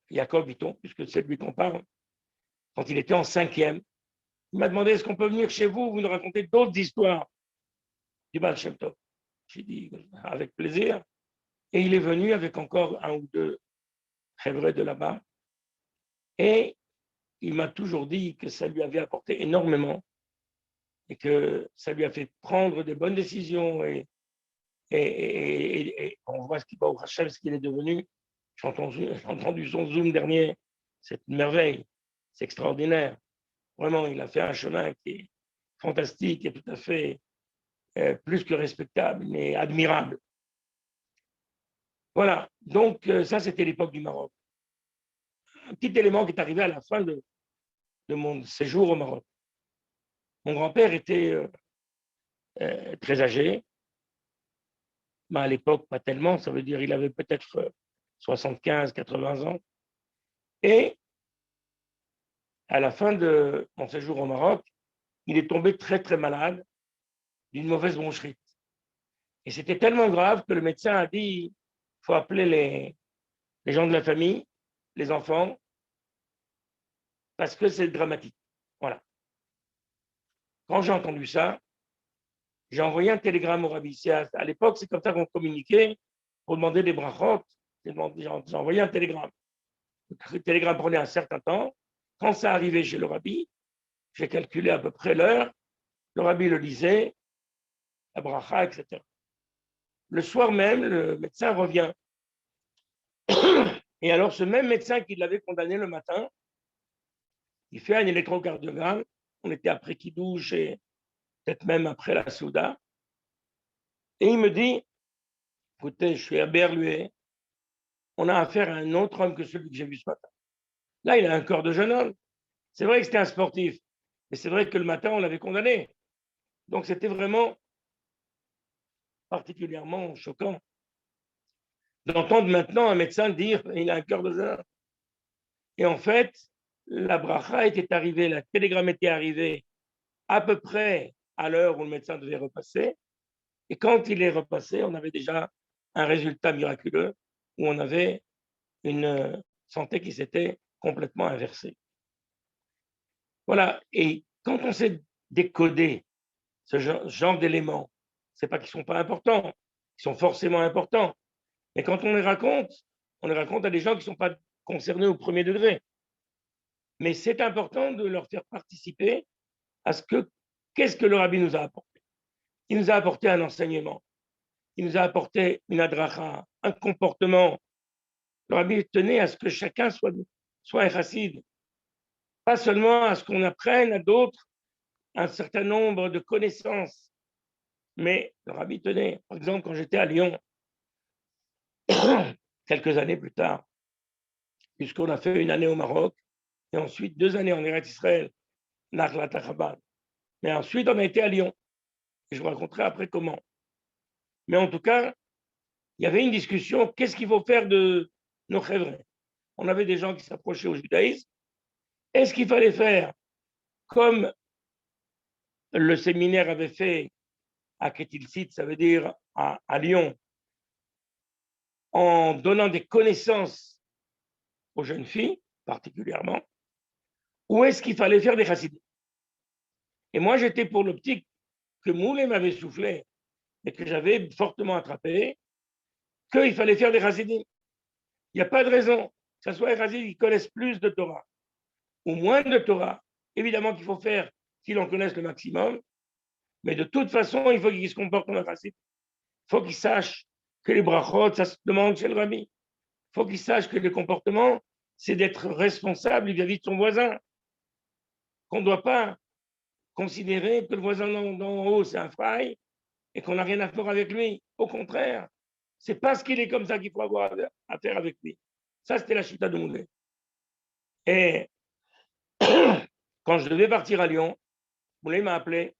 Jacob Hitton, puisque c'est de lui qu'on parle, quand il était en cinquième, il m'a demandé, est-ce qu'on peut venir chez vous, vous nous raconter d'autres histoires du Baal Shem Tov? J'ai dit, avec plaisir. Et il est venu avec encore un ou deux chèvres de là-bas. Et il m'a toujours dit que ça lui avait apporté énormément et que ça lui a fait prendre des bonnes décisions. Et on voit ce qu'il est devenu. J'ai entendu son Zoom dernier. C'est une merveille. C'est extraordinaire. Vraiment, il a fait un chemin qui est fantastique et tout à fait plus que respectable, mais admirable. Voilà. Donc, ça, c'était l'époque du Maroc. Un petit élément qui est arrivé à la fin de mon séjour au Maroc. Mon grand-père était très âgé Mais à l'époque, pas tellement. Ça veut dire qu'il avait peut-être 75, 80 ans. Et à la fin de mon séjour au Maroc, il est tombé très, très malade d'une mauvaise bronchite. Et c'était tellement grave que le médecin a dit, il faut appeler les gens de la famille, les enfants, parce que c'est dramatique. Voilà. Quand j'ai entendu ça, j'ai envoyé un télégramme au Rabbi. À l'époque, c'est comme ça qu'on communiquait pour demander des brachot. J'ai envoyé un télégramme. Le télégramme prenait un certain temps. Quand ça arrivait chez le Rabbi, j'ai calculé à peu près l'heure. Le Rabbi le lisait, la bracha, etc. Le soir même, le médecin revient. Et alors, ce même médecin qui l'avait condamné le matin, il fait un électrocardiogramme. On était après Kidouche et peut-être même après la Souda. Et il me dit, écoutez, je suis à Berluet, on a affaire à un autre homme que celui que j'ai vu ce matin. Là, il a un corps de jeune homme. C'est vrai que c'était un sportif, mais c'est vrai que le matin, on l'avait condamné. Donc, c'était vraiment particulièrement choquant d'entendre maintenant un médecin dire il a un cœur de jeune homme. Et en fait, la bracha était arrivée, la télégramme était arrivée à peu près à l'heure où le médecin devait repasser. Et quand il est repassé, on avait déjà un résultat miraculeux où on avait une santé qui s'était complètement inversée. Voilà. Et quand on sait décoder ce genre d'éléments, c'est pas qu'ils sont pas importants, ils sont forcément importants. Mais quand on les raconte à des gens qui ne sont pas concernés au premier degré. Mais c'est important de leur faire participer à qu'est-ce que le Rabbi nous a apporté. Il nous a apporté un enseignement. Il nous a apporté une adracha, un comportement. Le Rabbi tenait à ce que chacun soit un chassid. Pas seulement à ce qu'on apprenne à d'autres un certain nombre de connaissances. Mais le Rabbi tenait, par exemple, quand j'étais à Lyon, quelques années plus tard, puisqu'on a fait une année au Maroc, et ensuite 2 années en Eretz Israël, Nachlat HaChabad. Mais ensuite, on a été à Lyon. Et je vous raconterai après comment. Mais en tout cas, il y avait une discussion, qu'est-ce qu'il faut faire de nos chèvres? On avait des gens qui s'approchaient au judaïsme. Est-ce qu'il fallait faire comme le séminaire avait fait à Ketilsit, ça veut dire à Lyon, en donnant des connaissances aux jeunes filles, particulièrement, ou est-ce qu'il fallait faire des chassidim? Et moi, j'étais pour l'optique que Moulay m'avait soufflé et que j'avais fortement attrapé, qu'il fallait faire des chassidim. Il n'y a pas de raison que ce soit les chassidim qui connaissent plus de Torah ou moins de Torah. Évidemment qu'il faut faire qu'ils en connaissent le maximum, mais de toute façon, il faut qu'ils se comportent comme un chassid. Il faut qu'ils sachent que les brachot, ça se demande chez le Rabbi. Il faut qu'ils sachent que le comportement, c'est d'être responsable vis-à-vis de son voisin. Qu'on ne doit pas considérer que le voisin d'en haut, c'est un fraï et qu'on n'a rien à faire avec lui. Au contraire, c'est parce qu'il est comme ça qu'il faut avoir à faire avec lui. Ça, c'était la chita de Moulay. Et quand je devais partir à Lyon, Moulay m'a appelé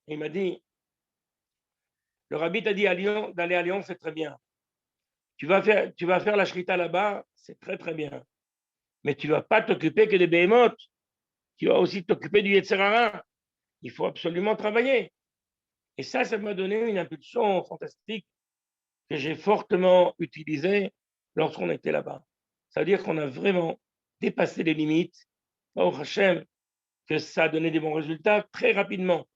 et il m'a dit, le Rabbi t'a dit d'aller à Lyon, c'est très bien. Tu vas faire la shrita là-bas, c'est très très bien. Mais tu ne vas pas t'occuper que des behemoths. Tu vas aussi t'occuper du Yetzer Hara. Il faut absolument travailler. Et ça m'a donné une impulsion fantastique que j'ai fortement utilisée lorsqu'on était là-bas. Ça veut dire qu'on a vraiment dépassé les limites. Au Hachem, que ça a donné des bons résultats très rapidement.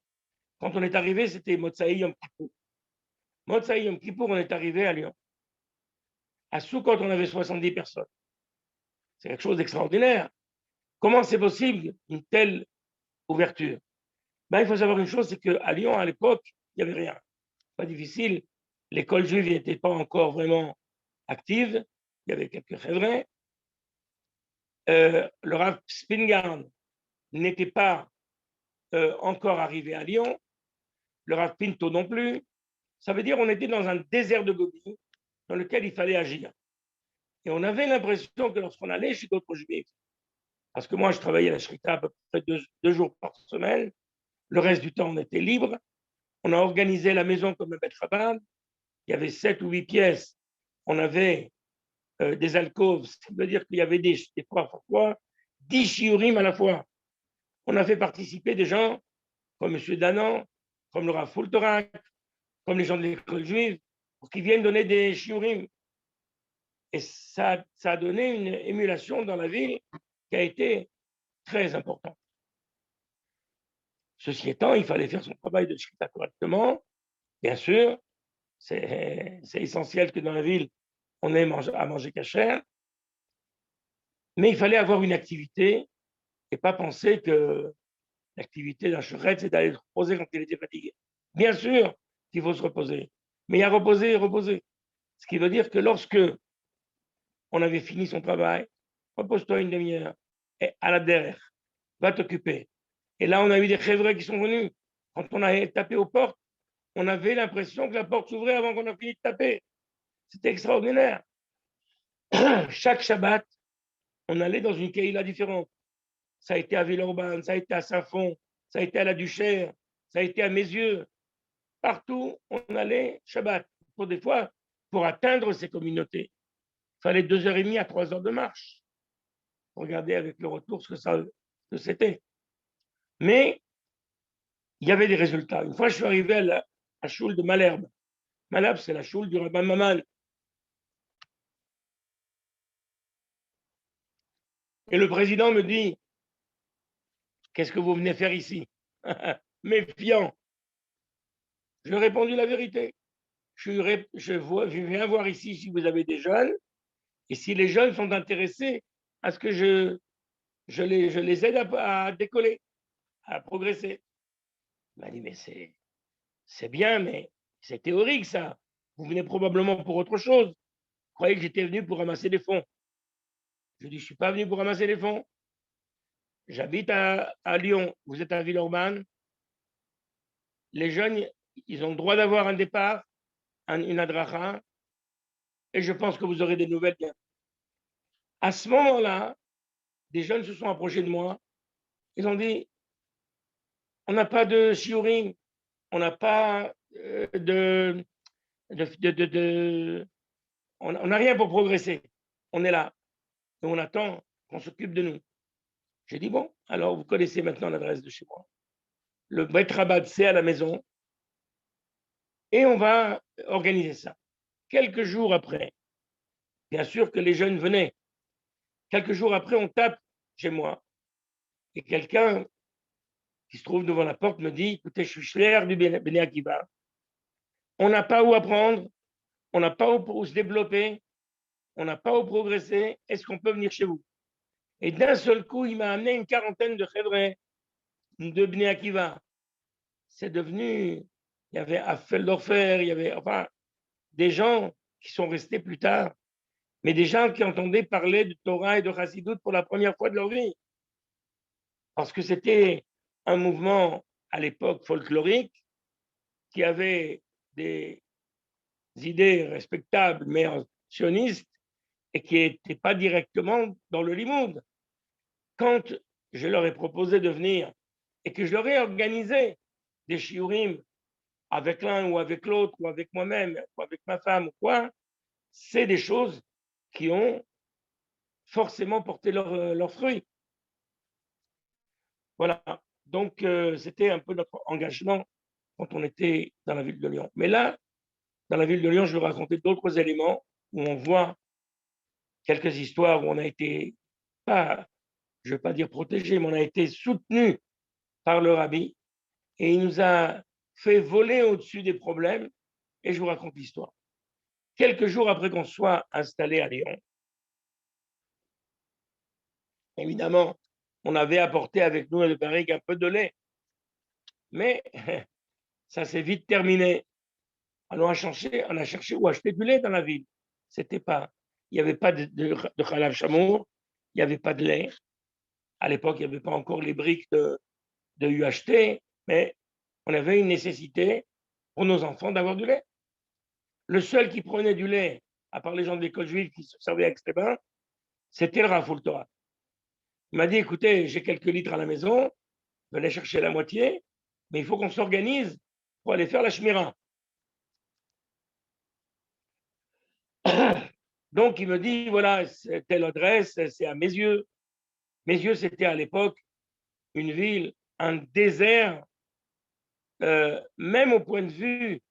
Quand on est arrivé, c'était Motsaï Yom Kippour. Motsaï Yom Kippour, on est arrivé à Lyon. À Soukot, on avait 70 personnes. C'est quelque chose d'extraordinaire. Comment c'est possible une telle ouverture? Il faut savoir une chose, c'est qu'à Lyon, à l'époque, il n'y avait rien. Pas difficile. L'école juive n'était pas encore vraiment active. Il y avait quelques chèvres. Le Rav Spingarn n'était pas encore arrivé à Lyon. Le Rav Pinto non plus. Ça veut dire qu'on était dans un désert de Gobi dans lequel il fallait agir. Et on avait l'impression que lorsqu'on allait chez d'autres juifs, parce que moi je travaillais à la Shrita à peu près 2 jours par semaine, le reste du temps on était libre, on a organisé la maison comme un Beth Chabad, il y avait 7 ou 8 pièces, on avait des alcôves, ça veut dire qu'il y avait des fois 10 shiurim à la fois. On a fait participer des gens comme M. Danan, comme le Rav Fultorak, comme les gens de l'école juive, pour qu'ils viennent donner des shiurim. Et ça a donné une émulation dans la ville qui a été très importante. Ceci étant, il fallait faire son travail de shkita correctement. Bien sûr, c'est essentiel que dans la ville, on ait à manger cachère, mais il fallait avoir une activité et pas penser que l'activité d'un chouret, c'est d'aller se reposer quand il était fatigué. Bien sûr qu'il faut se reposer, mais il y a reposer et reposer. Ce qui veut dire que lorsque on avait fini son travail, repose-toi une demi-heure, et à la derrière, va t'occuper. Et là, on a eu des chèvres qui sont venus. Quand on a tapé aux portes, on avait l'impression que la porte s'ouvrait avant qu'on ait fini de taper. C'était extraordinaire. Chaque Shabbat, on allait dans une keïla différente. Ça a été à Villeurbanne, ça a été à Saint-Fond, ça a été à la Duchère, ça a été à Mézieux. Partout, on allait Shabbat. Pour des fois, pour atteindre ces communautés, il fallait 2h30 à 3h de marche. Regardez avec le retour ce que c'était. Mais il y avait des résultats. Une fois, je suis arrivé à la choule de Malherbe. Malherbe, c'est la choule du rabbin Maman. Et le président me dit, qu'est-ce que vous venez faire ici? Méfiant. Je lui ai répondu la vérité. Je viens voir ici si vous avez des jeunes et si les jeunes sont intéressés à ce que je les aide à décoller, à progresser. Il m'a dit, mais c'est bien, mais c'est théorique ça. Vous venez probablement pour autre chose. Vous croyez que j'étais venu pour ramasser des fonds? Je lui ai dit, je ne suis pas venu pour ramasser des fonds. J'habite à Lyon, vous êtes à Villeurbanne. Les jeunes, ils ont le droit d'avoir un départ, une adracha, et je pense que vous aurez des nouvelles bien. À ce moment-là, des jeunes se sont approchés de moi. Ils ont dit, on n'a pas de shiurim, on n'a pas on n'a rien pour progresser. On est là et on attend qu'on s'occupe de nous. J'ai dit, bon, alors vous connaissez maintenant l'adresse de chez moi. Le Bet Rabat, c'est à la maison. Et on va organiser ça. Quelques jours après, bien sûr que les jeunes venaient. Quelques jours après, on tape chez moi. Et quelqu'un qui se trouve devant la porte me dit, écoutez, je suis clerc du Bnei Akiva. On n'a pas où apprendre, on n'a pas où se développer, on n'a pas où progresser. Est-ce qu'on peut venir chez vous? Et d'un seul coup, il m'a amené une quarantaine de chèvres de Bnei Akiva. C'est devenu, il y avait Affeldorfer, il y avait enfin des gens qui sont restés plus tard, mais des gens qui entendaient parler de Torah et de Chassidut pour la première fois de leur vie. Parce que c'était un mouvement à l'époque folklorique qui avait des idées respectables, mais sionistes, et qui n'étaient pas directement dans le limoud. Quand je leur ai proposé de venir et que je leur ai organisé des shiurim avec l'un ou avec l'autre, ou avec moi-même, ou avec ma femme, ou quoi, c'est des choses qui ont forcément porté leurs fruits. Voilà. Donc, c'était un peu notre engagement quand on était dans la ville de Lyon. Mais là, dans la ville de Lyon, je vais raconter d'autres éléments où on voit quelques histoires où on a été, pas, je ne veux pas dire protégé, mais on a été soutenu par le rabbi et il nous a fait voler au-dessus des problèmes et je vous raconte l'histoire. Quelques jours après qu'on soit installé à Lyon, évidemment, on avait apporté avec nous à le barrique un peu de lait, mais ça s'est vite terminé. Alors on a cherché où acheter du lait dans la ville. C'était pas, il n'y avait pas de Khalav Chamour, il n'y avait pas de lait. À l'époque, il n'y avait pas encore les briques de UHT, mais on avait une nécessité pour nos enfants d'avoir du lait. Le seul qui prenait du lait, à part les gens de l'école juive qui se servaient avec ses bains, c'était le Rav Fultorak. Il m'a dit, écoutez, j'ai quelques litres à la maison, venez chercher la moitié, mais il faut qu'on s'organise pour aller faire la shmira. Donc, il me dit, voilà, telle adresse, c'est à Messieux. Messieux, c'était à l'époque une ville, un désert, même au point de vue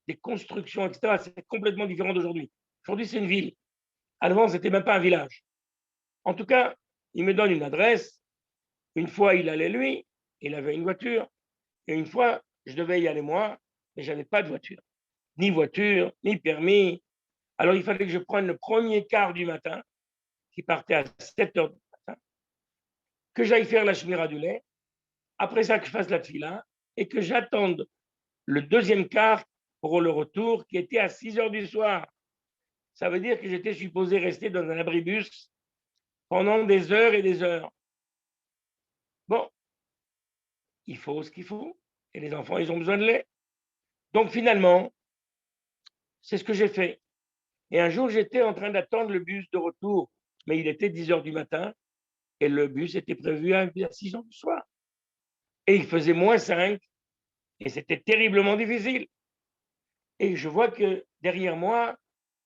des constructions, etc. C'est complètement différent d'aujourd'hui. Aujourd'hui, c'est une ville. Avant, ce n'était même pas un village. En tout cas, il me donne une adresse. Une fois, il allait lui, il avait une voiture. Et une fois, je devais y aller moi, mais je n'avais pas de voiture. Ni voiture, ni permis. Alors, il fallait que je prenne le premier quart du matin, qui partait à 7 heures du matin, que j'aille faire la shmira du lait, après ça, que je fasse la tfila, et que j'attende le deuxième quart pour le retour, qui était à 6 heures du soir. Ça veut dire que j'étais supposé rester dans un abribus pendant des heures et des heures. Bon, il faut ce qu'il faut, et les enfants, ils ont besoin de lait. Donc, finalement, c'est ce que j'ai fait. Et un jour, j'étais en train d'attendre le bus de retour, mais il était 10 heures du matin, et le bus était prévu à 6 heures du soir. Et il faisait -5, et c'était terriblement difficile. Et je vois que derrière moi,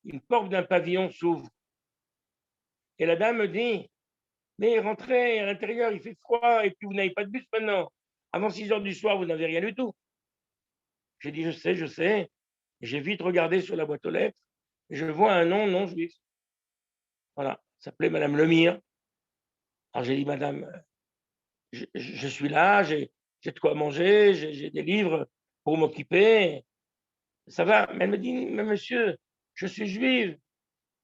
une porte d'un pavillon s'ouvre. Et la dame me dit, mais rentrez à l'intérieur, il fait froid, et puis vous n'avez pas de bus maintenant. Avant 6 heures du soir, vous n'avez rien du tout. J'ai dit, je sais. J'ai vite regardé sur la boîte aux lettres, et je vois un nom non juif. Voilà, ça s'appelait Madame Lemire. Alors j'ai dit, Madame, je suis là, j'ai de quoi manger, j'ai des livres pour m'occuper. Ça va. Mais elle me dit, mais monsieur, je suis juive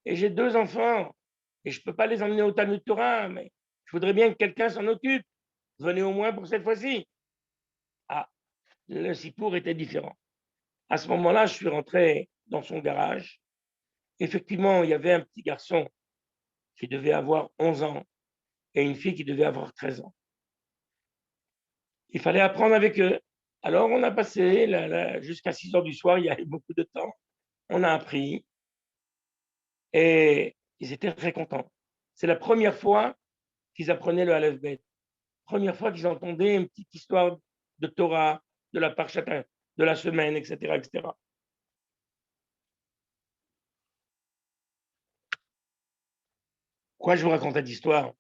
et j'ai 2 enfants et je ne peux pas les emmener au Talmud Torah, mais je voudrais bien que quelqu'un s'en occupe. Venez au moins pour cette fois-ci. Ah, le sipour était différent. À ce moment-là, je suis rentré dans son garage. Effectivement, il y avait un petit garçon qui devait avoir 11 ans et une fille qui devait avoir 13 ans. Il fallait apprendre avec eux. Alors, on a passé jusqu'à 6 heures du soir, il y avait beaucoup de temps. On a appris et ils étaient très contents. C'est la première fois qu'ils apprenaient le Aleph Bet. Première fois qu'ils entendaient une petite histoire de Torah, de la Parchat de la semaine, etc., etc. Pourquoi je vous raconte cette histoire?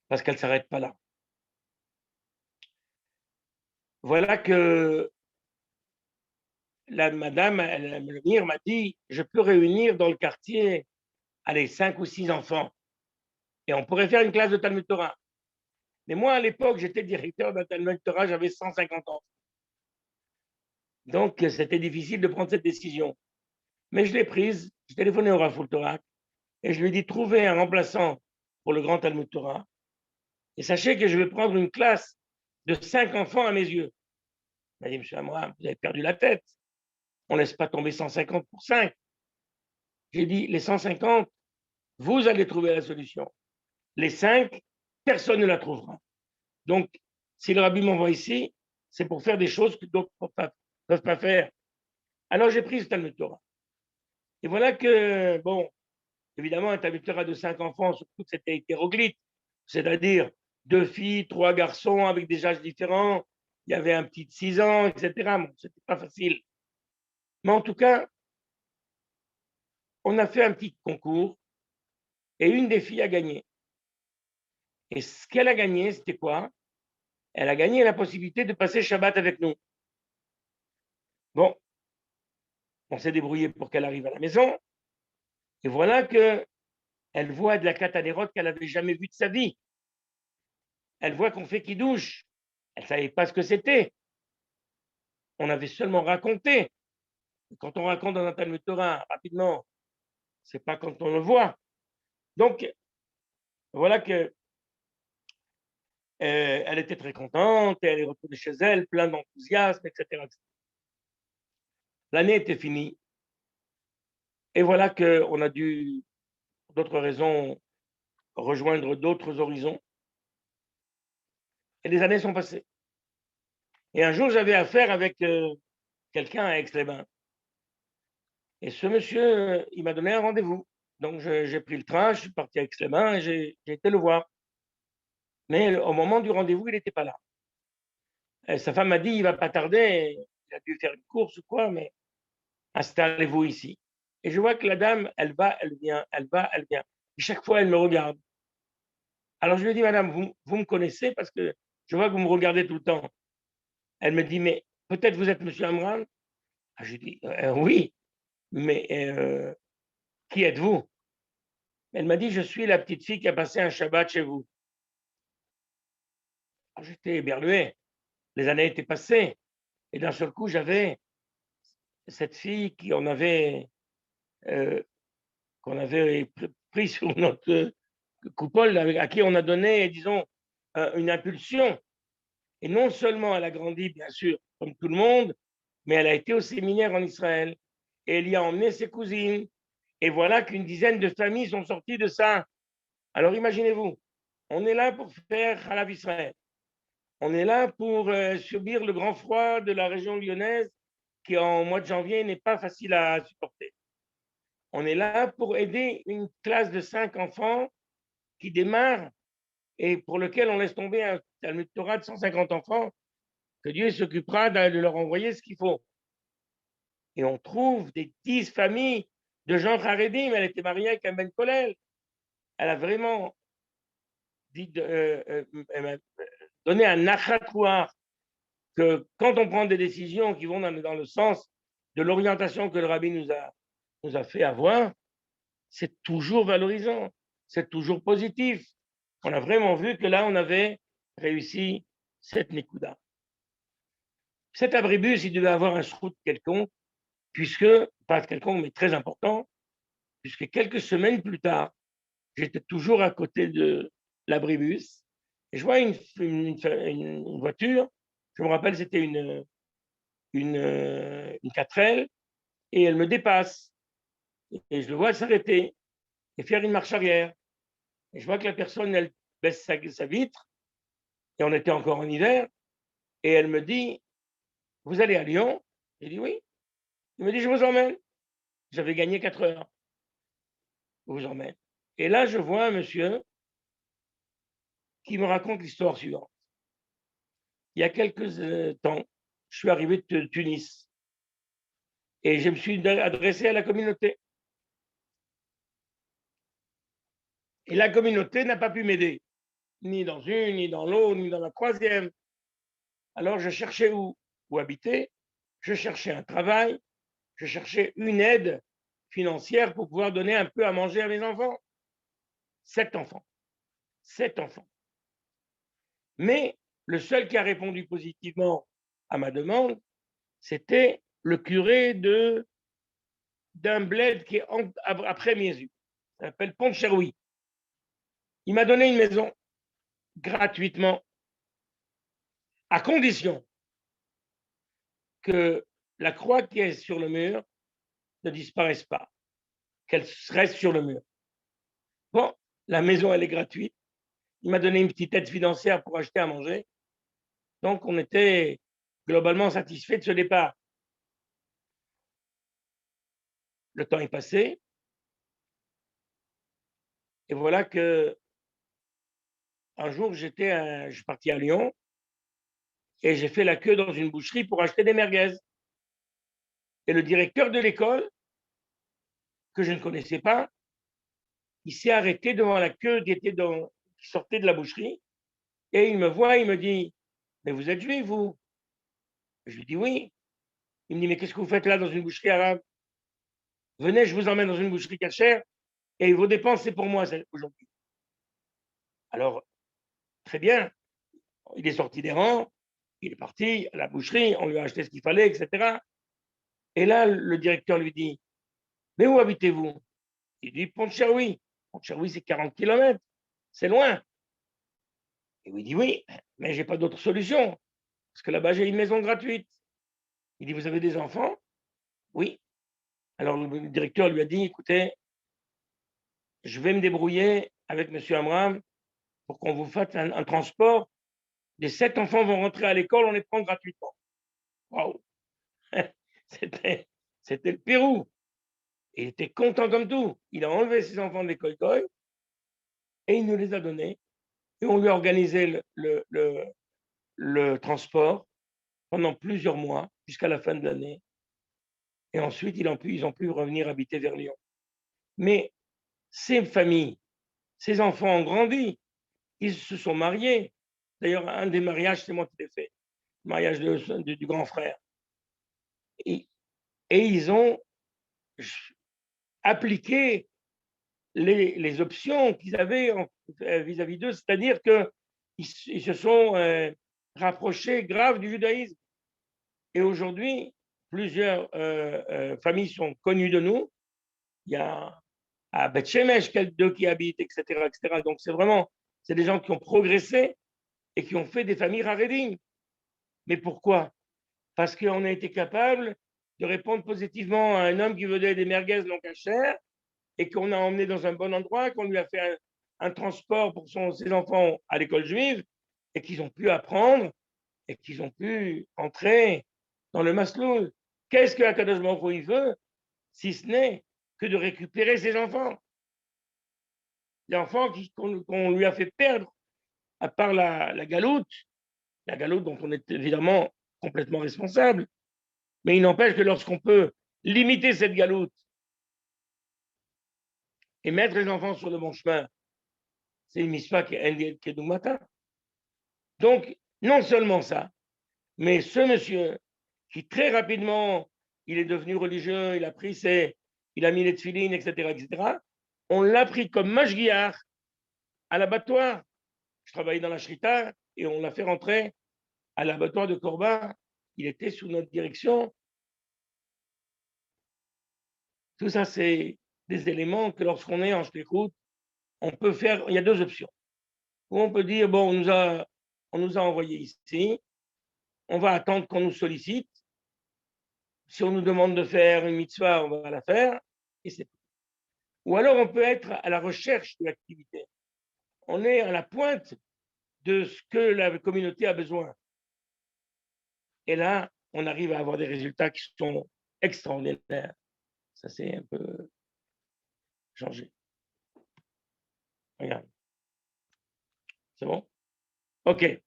Parce qu'elle ne s'arrête pas là. Voilà que la madame Lemire m'a dit, je peux réunir dans le quartier, 5 ou 6 enfants. Et on pourrait faire une classe de Talmud Torah. Mais moi, à l'époque, j'étais directeur d'un Talmud Torah, j'avais 150 ans. Donc, c'était difficile de prendre cette décision. Mais je l'ai prise, j'ai téléphoné au Rafoul Torah et je lui ai dit, trouvez un remplaçant pour le grand Talmud Torah. Et sachez que je vais prendre une classe de 5 enfants à mes yeux. Il m'a dit, monsieur Amram, vous avez perdu la tête. On ne laisse pas tomber 150 pour 5. J'ai dit, les 150, vous allez trouver la solution. Les 5, personne ne la trouvera. Donc, si le rabbi m'envoie ici, c'est pour faire des choses que d'autres ne peuvent pas faire. Alors, j'ai pris ce Talmud Torah. Et voilà que, bon, évidemment, un Talmud Torah de 5 enfants, surtout que c'était hétéroclite, c'est-à-dire 2 filles, 3 garçons avec des âges différents. Il y avait un petit de 6 ans, etc. Bon, ce n'était pas facile. Mais en tout cas, on a fait un petit concours et une des filles a gagné. Et ce qu'elle a gagné, c'était quoi? Elle a gagné la possibilité de passer Shabbat avec nous. Bon, on s'est débrouillé pour qu'elle arrive à la maison. Et voilà qu'elle voit de la katanerot qu'elle n'avait jamais vue de sa vie. Elle voit qu'on fait kidouche. Elle ne savait pas ce que c'était. On avait seulement raconté. Quand on raconte dans un Talmud Torah, rapidement, ce n'est pas quand on le voit. Donc, voilà que elle était très contente, elle est retournée chez elle, plein d'enthousiasme, etc. L'année était finie. Et voilà qu'on a dû, pour d'autres raisons, rejoindre d'autres horizons. Et les années sont passées. Et un jour, j'avais affaire avec quelqu'un à Aix-les-Bains. Et ce monsieur, il m'a donné un rendez-vous. Donc, j'ai pris le train, je suis parti à Aix-les-Bains et j'ai été le voir. Mais au moment du rendez-vous, il n'était pas là. Et sa femme m'a dit, il ne va pas tarder, il a dû faire une course ou quoi, mais installez-vous ici. Et je vois que la dame, elle va, elle vient, elle va, elle vient. Et chaque fois, elle me regarde. Alors je lui dis, madame, vous me connaissez parce que je vois que vous me regardez tout le temps. Elle me dit, mais peut-être vous êtes monsieur Amram? Ah, je dis, oui, mais qui êtes-vous? Elle m'a dit, je suis la petite fille qui a passé un Shabbat chez vous. J'étais éberlué. Les années étaient passées. Et d'un seul coup, j'avais cette fille qu'on avait pris sur notre coupole, à qui on a donné, disons, une impulsion. Et non seulement elle a grandi, bien sûr, comme tout le monde, mais elle a été au séminaire en Israël. Et elle y a emmené ses cousines. Et voilà qu'une dizaine de familles sont sorties de ça. Alors imaginez-vous, on est là pour faire Halav Israël. On est là pour subir le grand froid de la région lyonnaise qui, en mois de janvier, n'est pas facile à supporter. On est là pour aider une classe de 5 enfants qui démarre et pour lequel on laisse tomber un Talmud Torah de 150 enfants, que Dieu s'occupera de leur envoyer ce qu'il faut. Et on trouve des 10 familles de gens Haredim. Elle était mariée avec un Ben Kolel. Elle a vraiment dit, donné un nachatouar que quand on prend des décisions qui vont dans le sens de l'orientation que le rabbi nous a fait avoir, c'est toujours valorisant, c'est toujours positif. On a vraiment vu que là, on avait réussi cette Nikuda. Cet abribus, il devait avoir un shrout quelconque, pas quelconque, mais très important, puisque quelques semaines plus tard, j'étais toujours à côté de l'abribus et je vois une voiture, je me rappelle, c'était une 4L, et elle me dépasse. Et je le vois s'arrêter et faire une marche arrière. Et je vois que la personne, elle baisse sa vitre, et on était encore en hiver, et elle me dit, vous allez à Lyon? J'ai dit oui. Il me dit, je vous emmène. J'avais gagné 4 heures. Je vous emmène. Et là, je vois un monsieur qui me raconte l'histoire suivante. Il y a quelques temps, je suis arrivé de Tunis et je me suis adressé à la communauté. Et la communauté n'a pas pu m'aider, ni dans une, ni dans l'autre, ni dans la troisième. Alors je cherchais où habiter, je cherchais un travail, je cherchais une aide financière pour pouvoir donner un peu à manger à mes enfants. 7 enfants. 7 enfants. Mais le seul qui a répondu positivement à ma demande, c'était le curé d'un bled qui est après Miézu. Ça s'appelle Pont-Cheroui. Il m'a donné une maison gratuitement, à condition que la croix qui est sur le mur ne disparaisse pas, qu'elle reste sur le mur. Bon, la maison, elle est gratuite. Il m'a donné une petite aide financière pour acheter à manger. Donc, on était globalement satisfait de ce départ. Le temps est passé. Et voilà que un jour, je suis parti à Lyon et j'ai fait la queue dans une boucherie pour acheter des merguez. Et le directeur de l'école, que je ne connaissais pas, il s'est arrêté devant la queue qui sortait de la boucherie et il me voit, il me dit, mais vous êtes juif, vous? Je lui dis oui. Il me dit, mais qu'est-ce que vous faites là dans une boucherie arabe? Venez, je vous emmène dans une boucherie cachère et vos dépenses, c'est pour moi aujourd'hui. Alors, très bien, il est sorti des rangs, il est parti à la boucherie, on lui a acheté ce qu'il fallait, etc. Et là, le directeur lui dit, mais où habitez-vous? Il dit, Pont-Cheroui. Pont-Cheroui, c'est 40 km, c'est loin. Et il dit, oui, mais je n'ai pas d'autre solution, parce que là-bas, j'ai une maison gratuite. Il dit, vous avez des enfants? Oui. Alors, le directeur lui a dit, écoutez, je vais me débrouiller avec M. Amram pour qu'on vous fasse un transport. Les 7 enfants vont rentrer à l'école, on les prend gratuitement. Waouh! C'était le Pérou. Il était content comme tout. Il a enlevé ses enfants de l'école et il nous les a donnés. Et on lui a organisé le transport pendant plusieurs mois, jusqu'à la fin de l'année. Et ensuite, ils ont pu revenir habiter vers Lyon. Mais ces familles, ces enfants ont grandi, ils se sont mariés. D'ailleurs, un des mariages, c'est moi qui l'ai fait, le mariage du grand frère. Et ils ont appliqué les options qu'ils avaient vis-à-vis d'eux, c'est-à-dire qu'ils se sont rapprochés grave du judaïsme. Et aujourd'hui, plusieurs familles sont connues de nous. Il y a à Beth Shemesh d'eux qui habitent, etc., etc. Donc c'est des gens qui ont progressé et qui ont fait des familles haredim. Mais pourquoi? Parce qu'on a été capable de répondre positivement à un homme qui venait des merguez non cachères et qu'on a emmené dans un bon endroit, qu'on lui a fait un transport pour ses enfants à l'école juive et qu'ils ont pu apprendre et qu'ils ont pu entrer dans le masloul. Qu'est-ce que Akadosh Baruch Hu veut, si ce n'est que de récupérer ses enfants? Les enfants qu'on lui a fait perdre, à part la galoute dont on est évidemment complètement responsable, mais il n'empêche que lorsqu'on peut limiter cette galoute et mettre les enfants sur le bon chemin, c'est une mitzvah qui est du matin. Donc, non seulement ça, mais ce monsieur qui très rapidement, il est devenu religieux, il a mis les tefilines, etc., etc., on l'a pris comme mashgiach à l'abattoir. Je travaillais dans la shrita et on l'a fait rentrer à l'abattoir de Korba. Il était sous notre direction. Tout ça, c'est des éléments que lorsqu'on est en shlichut, on peut faire. Il y a deux options. Ou on peut dire, bon, on nous a envoyés ici, on va attendre qu'on nous sollicite. Si on nous demande de faire une mitzvah, on va la faire. Et c'est tout. Ou alors on peut être à la recherche de l'activité. On est à la pointe de ce que la communauté a besoin. Et là, on arrive à avoir des résultats qui sont extraordinaires. Ça s'est un peu changé. Regarde. C'est bon? OK.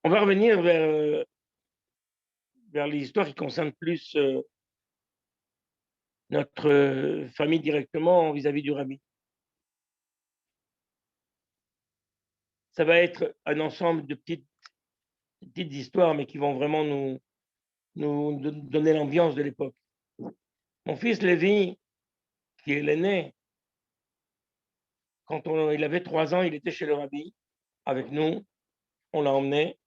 On va revenir vers l'histoire qui concerne plus notre famille directement vis-à-vis du rabbi. Ça va être un ensemble de petites histoires, mais qui vont vraiment nous donner l'ambiance de l'époque. Mon fils Lévi, qui est l'aîné, quand il avait 3 ans, il était chez le rabbi avec nous. On l'a emmené.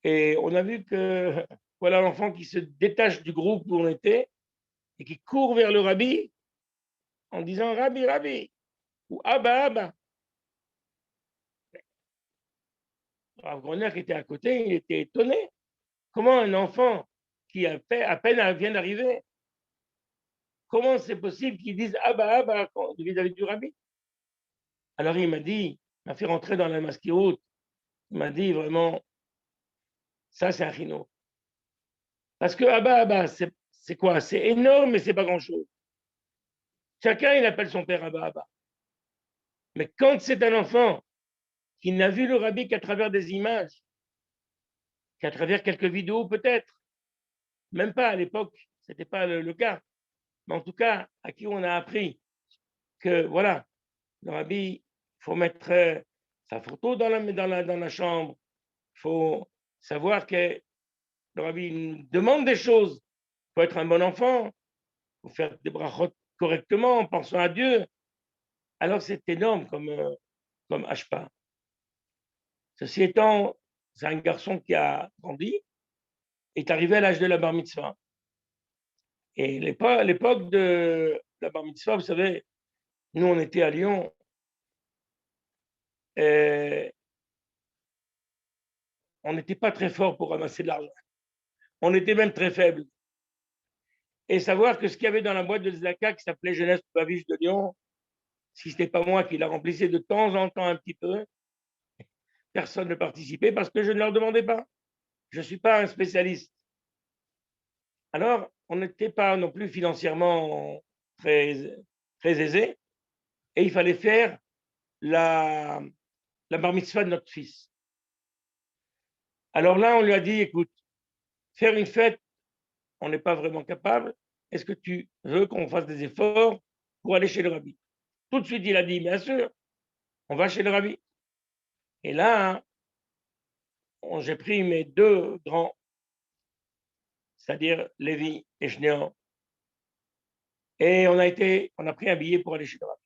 Et on a vu que voilà l'enfant qui se détache du groupe où on était et qui court vers le rabbi en disant Rabbi, Rabbi, ou Abba, Abba. Rav Groner qui était à côté, il était étonné. Comment un enfant qui à peine vient d'arriver, comment c'est possible qu'il dise Abba, Abba vis-à-vis du rabbi? Alors il m'a fait rentrer dans la maskiroute. Il m'a dit vraiment, ça c'est un chino. Parce que Abba, Abba, c'est quoi? C'est énorme, mais c'est pas grand-chose. Chacun, il appelle son père Abba, Abba. Mais quand c'est un enfant qui n'a vu le rabbi qu'à travers des images, qu'à travers quelques vidéos peut-être, même pas à l'époque, ce n'était pas le cas, mais en tout cas, à qui on a appris que voilà, le rabbi, il faut mettre sa photo dans la chambre, il faut savoir que le rabbi nous demande des choses, il faut être un bon enfant, il faut faire des brachot correctement en pensant à Dieu. Alors c'est énorme comme hashpa. Ceci étant, c'est un garçon qui a grandi, est arrivé à l'âge de la bar mitzvah. Et l'époque de la bar mitzvah, vous savez, nous on était à Lyon, et on n'était pas très fort pour ramasser de l'argent. On était même très faible. Et savoir que ce qu'il y avait dans la boîte de Zaka qui s'appelait Jeunesse Baviche de Lyon, si ce n'était pas moi qui la remplissais de temps en temps un petit peu, personne ne participait parce que je ne leur demandais pas. Je ne suis pas un spécialiste. Alors, on n'était pas non plus financièrement très, très aisé et il fallait faire la bar mitzvah de notre fils. Alors là, on lui a dit, écoute, faire une fête, on n'est pas vraiment capable. Est-ce que tu veux qu'on fasse des efforts pour aller chez le rabbi? Tout de suite, il a dit, bien sûr, on va chez le rabbi. Et là, j'ai pris mes deux grands, c'est-à-dire Lévi et Shneor, et on a pris un billet pour aller chez le rabbi.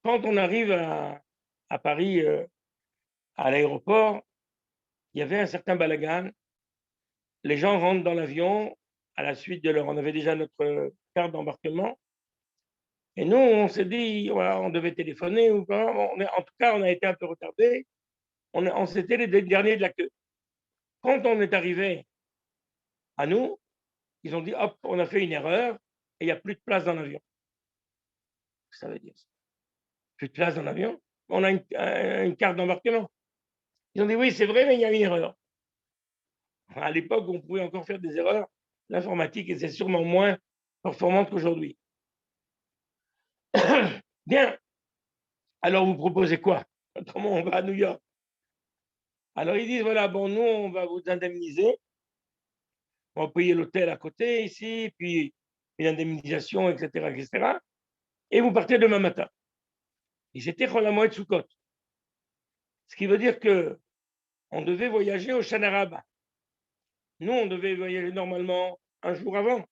Quand on arrive à Paris, à l'aéroport, il y avait un certain balagan. Les gens rentrent dans l'avion à la suite de leur... On avait déjà notre carte d'embarquement. Et nous, on s'est dit, voilà, on devait téléphoner ou pas. En tout cas, on a été un peu retardés. On s'était les derniers de la queue. Quand on est arrivé à nous, ils ont dit, hop, on a fait une erreur et il n'y a plus de place dans l'avion. Ça veut dire ça. Plus de place dans l'avion. On a une carte d'embarquement. Ils ont dit, oui, c'est vrai, mais il y a une erreur. À l'époque, on pouvait encore faire des erreurs. L'informatique était sûrement moins performante qu'aujourd'hui. Bien. Alors, vous proposez quoi? Comment on va à New York? Alors, ils disent, voilà, bon, nous, on va vous indemniser. On va payer l'hôtel à côté, ici, puis une indemnisation, etc., etc. Et vous partez demain matin. Et c'était Chol HaMoed Sukkot. Ce qui veut dire que on devait voyager au Shana Rabbah. Nous, on devait voyager normalement un jour avant.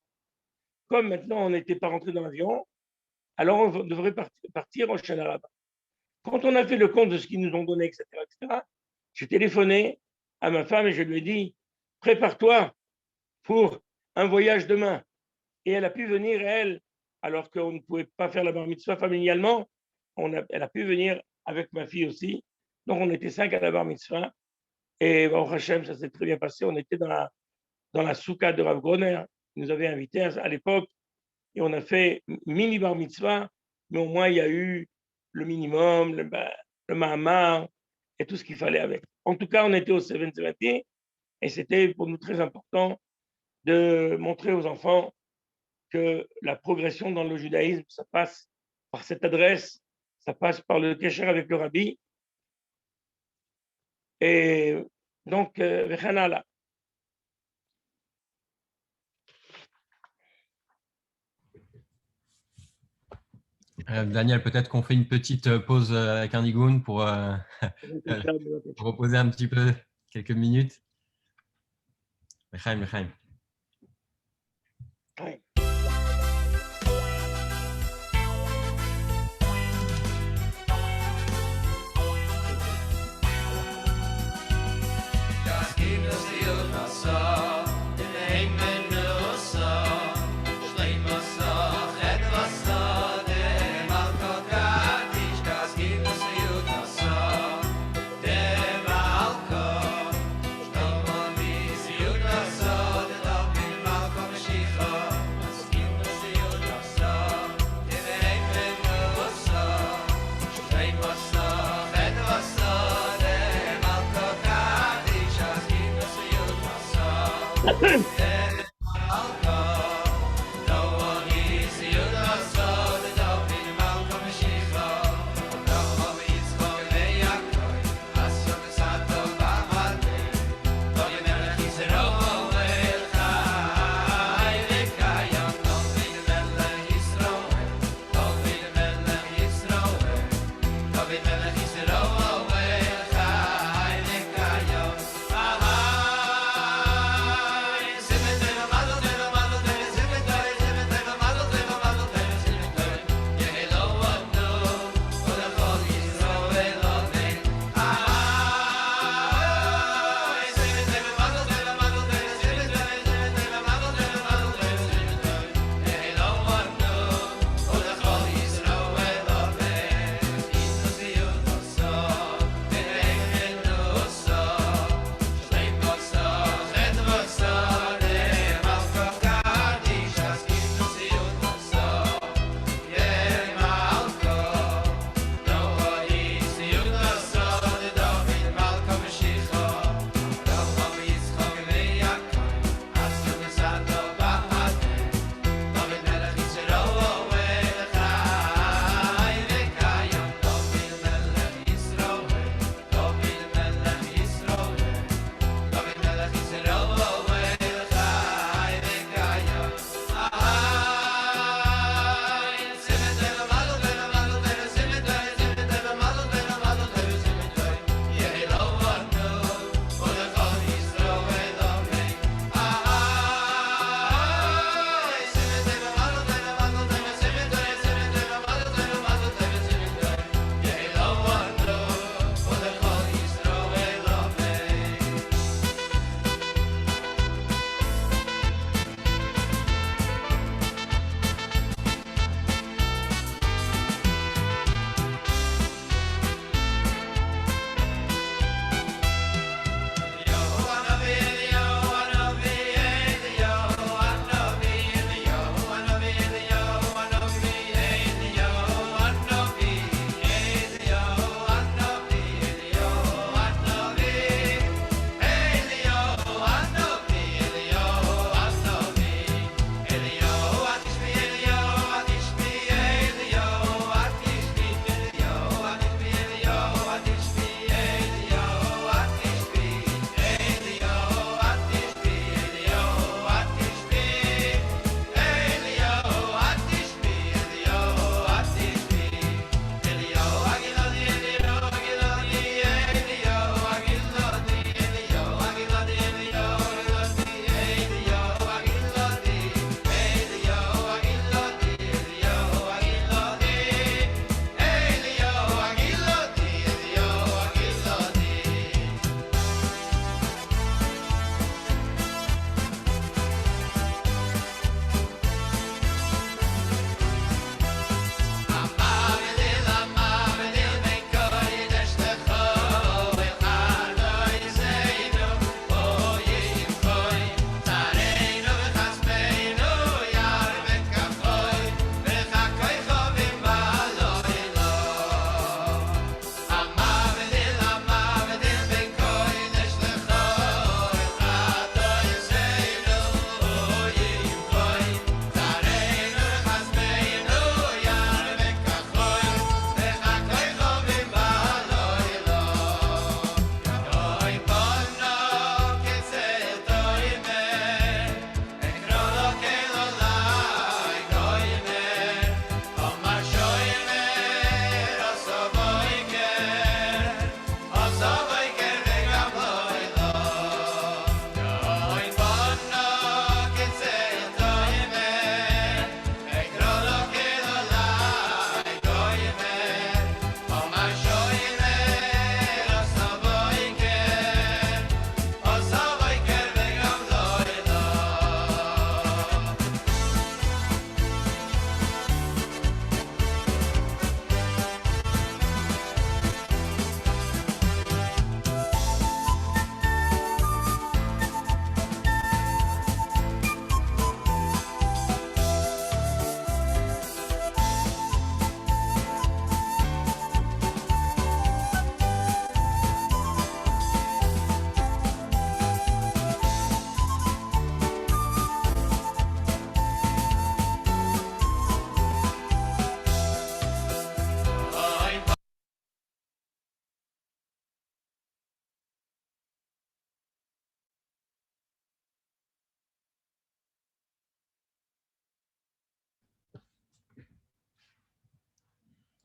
Comme maintenant, on n'était pas rentré dans l'avion, alors on devrait partir au Shana Rabbah. Quand on a fait le compte de ce qu'ils nous ont donné, etc., j'ai téléphoné à ma femme et je lui ai dit, prépare-toi pour un voyage demain. Et elle a pu venir, elle, alors qu'on ne pouvait pas faire la bar mitzvah familialement, elle a pu venir avec ma fille aussi. Donc, on était 5 à la bar mitzvah. Et au Hachem, ça s'est très bien passé. On était dans la soukha de Rav Groner. Il nous avait invités à l'époque. Et on a fait mini bar mitzvah. Mais au moins, il y a eu le minimum, le mahamar et tout ce qu'il fallait avec. En tout cas, on était au 770. Et c'était pour nous très important de montrer aux enfants que la progression dans le judaïsme, ça passe par cette adresse, ça passe par le kécher avec le rabbi. Et donc, Vechanala. Daniel, peut-être qu'on fait une petite pause avec un nigoun pour reposer un petit peu quelques minutes. Lechaim. Ouais.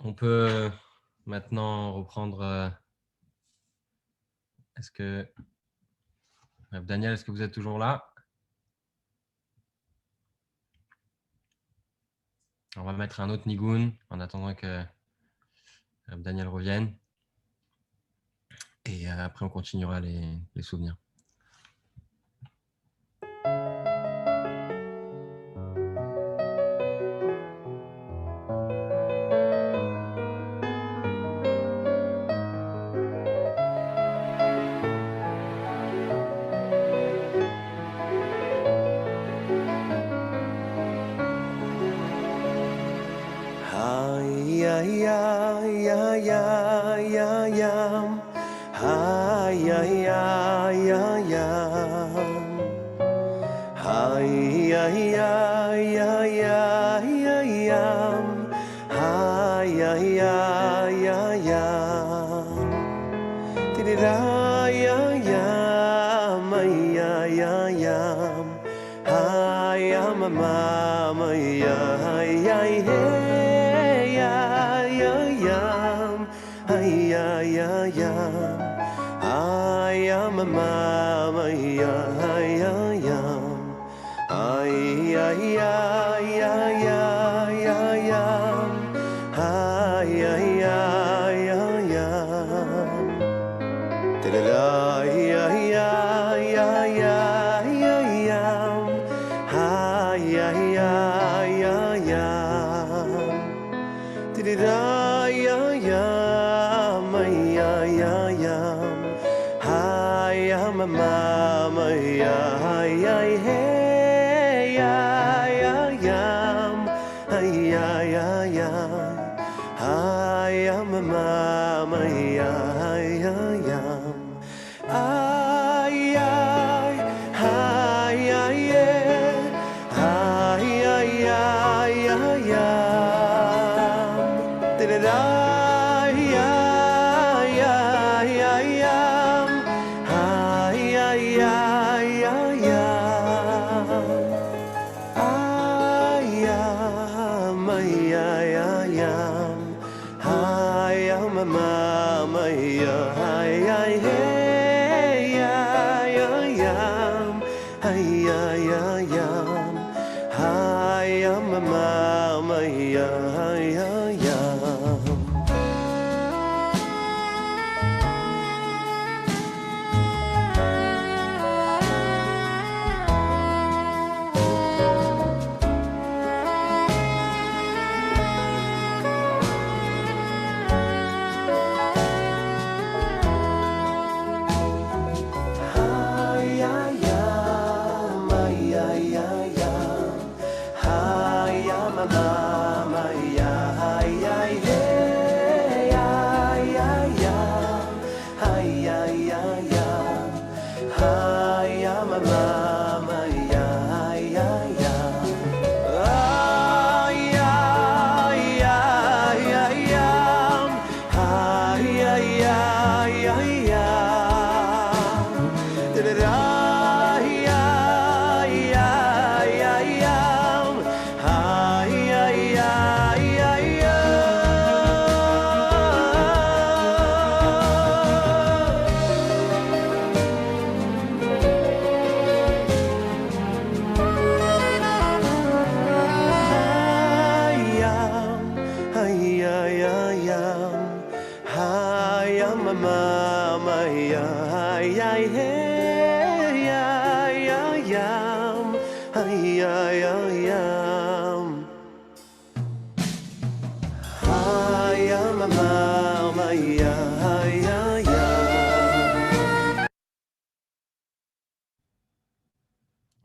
On peut maintenant reprendre. Est-ce que Daniel, est-ce que vous êtes toujours là? On va mettre un autre nigun en attendant que Daniel revienne. Et après, on continuera les souvenirs.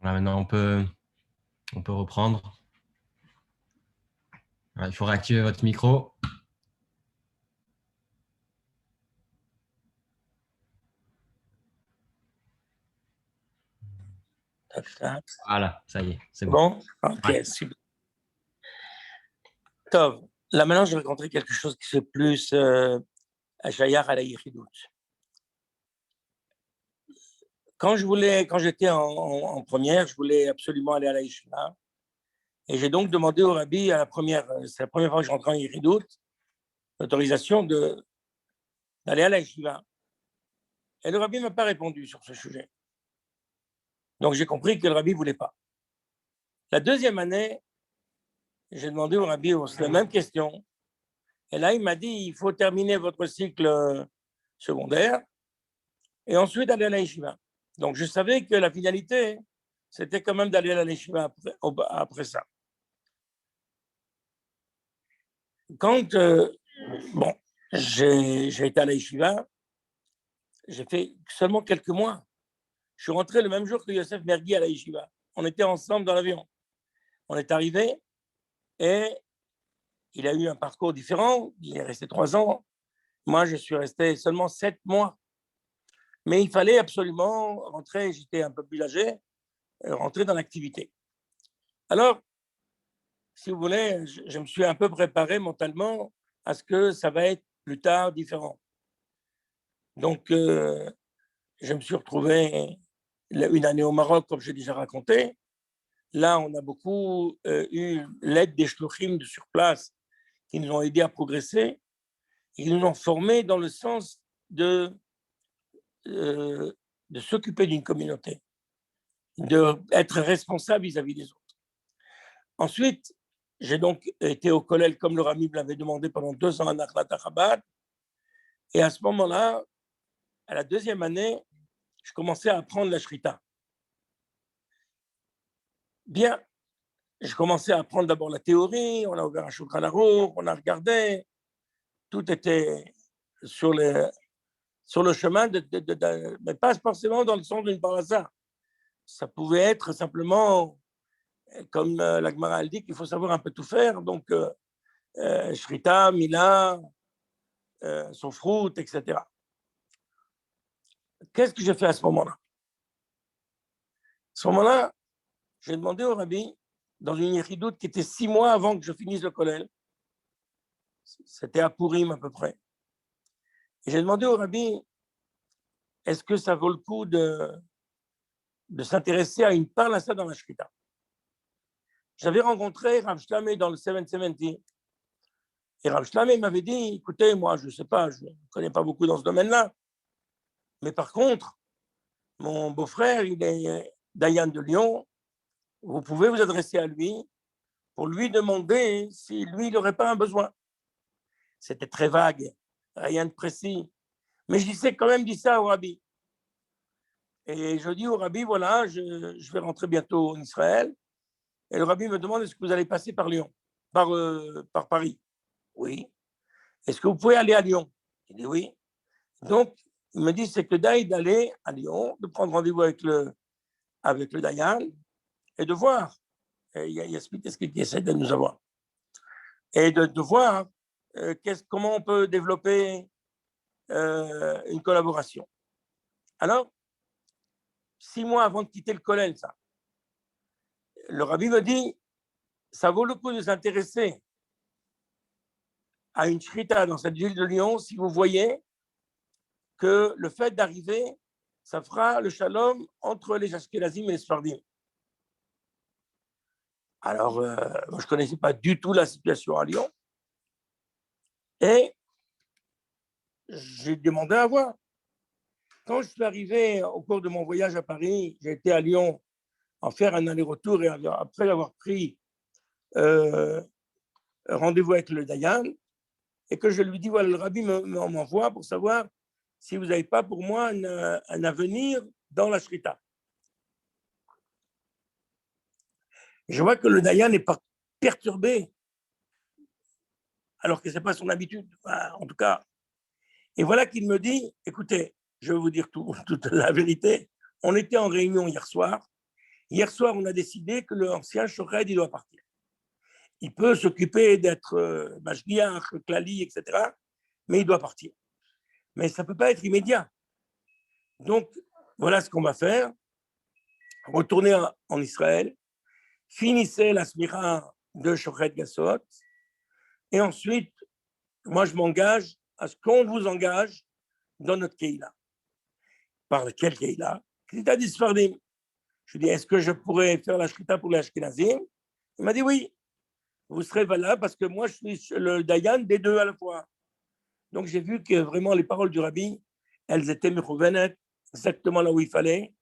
Maintenant, on peut reprendre. Alors, il faut réactiver votre micro. Voilà, ça y est, c'est bon. Ok, ouais. Super. Tov, là maintenant, je vais raconter quelque chose qui c'est plus à Shayar à la Yechidut. Quand j'étais en première, je voulais absolument aller à la Yeshiva. Et j'ai donc demandé au Rabbi, c'est la première fois que je rentrais en Yechidut, l'autorisation d'aller à la yeshiva. Et le rabbi ne m'a pas répondu sur ce sujet. Donc j'ai compris que le rabbi ne voulait pas. La deuxième année, j'ai demandé au rabbi la même question. Et là, il m'a dit, il faut terminer votre cycle secondaire et ensuite aller à la yeshiva. Donc je savais que la finalité, c'était quand même d'aller à la yeshiva après ça. Quand j'ai été à la yeshiva, j'ai fait seulement quelques mois. Je suis rentré le même jour que Yosef Mergui à la yeshiva. On était ensemble dans l'avion. On est arrivé et il a eu un parcours différent. Il est resté 3 ans. Moi, je suis resté seulement 7 mois. Mais il fallait absolument rentrer, j'étais un peu plus âgé, rentrer dans l'activité. Alors, si vous voulez, je me suis un peu préparé mentalement à ce que ça va être plus tard différent. Donc, je me suis retrouvé une année au Maroc, comme j'ai déjà raconté. Là, on a beaucoup eu l'aide des shluchim de sur place qui nous ont aidés à progresser. Ils nous ont formés dans le sens de s'occuper d'une communauté, d'être responsable vis-à-vis des autres. Ensuite, j'ai donc été au Kollel comme le Rami me l'avait demandé pendant 2 ans à Nachlat Chabad. Et à ce moment-là, à la 2e année, je commençais à apprendre la Shrita. Bien, je commençais à apprendre d'abord la théorie, on a ouvert un Shulchan Aruch, on a regardé, tout était sur le chemin, mais pas forcément dans le sens d'une parasa. Ça pouvait être simplement, comme la Gemara elle dit, qu'il faut savoir un peu tout faire, donc Shrita, Mila, Sofrut, etc. Qu'est-ce que j'ai fait à ce moment-là? À ce moment-là, j'ai demandé au Rabbi, dans une yéridoute qui était 6 mois avant que je finisse le Kollel, c'était à Purim à peu près, et j'ai demandé au Rabbi, est-ce que ça vaut le coup de s'intéresser à une parnassa dans la Shrita? J'avais rencontré Rav Shlamé dans le 770, et Rav Shlamé m'avait dit, écoutez, moi, je ne sais pas, je ne connais pas beaucoup dans ce domaine-là, mais par contre, mon beau-frère, il est Dayan de Lyon, vous pouvez vous adresser à lui pour lui demander si lui, il n'aurait pas un besoin. C'était très vague, rien de précis. Mais je disais quand même dit ça au Rabbi. Et je dis au Rabbi, voilà, je vais rentrer bientôt en Israël. Et le Rabbi me demande, est-ce que vous allez passer par Lyon, par Paris? Oui. Est-ce que vous pouvez aller à Lyon? Il dit oui. Donc, il me dit, c'est que d'aller à Lyon, de prendre rendez-vous avec le Dayan et de voir. Et il y a Spitesky qui essaie de nous avoir. Et de voir comment on peut développer une collaboration. Alors, 6 mois avant de quitter le Kollel, ça, le Rabbi me dit, ça vaut le coup de s'intéresser à une shrita dans cette ville de Lyon si vous voyez que le fait d'arriver, ça fera le shalom entre les Ashkenazim et les Sfardim. Alors, moi, je ne connaissais pas du tout la situation à Lyon. Et j'ai demandé à voir. Quand je suis arrivé au cours de mon voyage à Paris, j'ai été à Lyon en faire un aller-retour et après avoir pris rendez-vous avec le Dayan et que je lui dis, voilà, le Rabbi m'envoie pour savoir si vous n'avez pas pour moi un avenir dans la Shrita. Je vois que le Dayan n'est pas perturbé, alors que ce n'est pas son habitude, en tout cas. Et voilà qu'il me dit, écoutez, je vais vous dire toute la vérité, on était en réunion hier soir. Hier soir, on a décidé que l'ancien Shored, il doit partir. Il peut s'occuper d'être Mashgiach, Klali, etc., mais il doit partir. Mais ça ne peut pas être immédiat. Donc, voilà ce qu'on va faire. Retourner en Israël, finissez la smira de Shored Gassot, et ensuite, moi, je m'engage à ce qu'on vous engage dans notre Keïla. Par quel Keïla? Keïla d'Isfardim. Je lui dis, est-ce que je pourrais faire la Shrita pour les Ashkenazim? Il m'a dit oui, vous serez valable parce que moi, je suis le Dayan des deux à la fois. Donc, j'ai vu que vraiment les paroles du rabbi, elles étaient mechouvenet, exactement là où il fallait,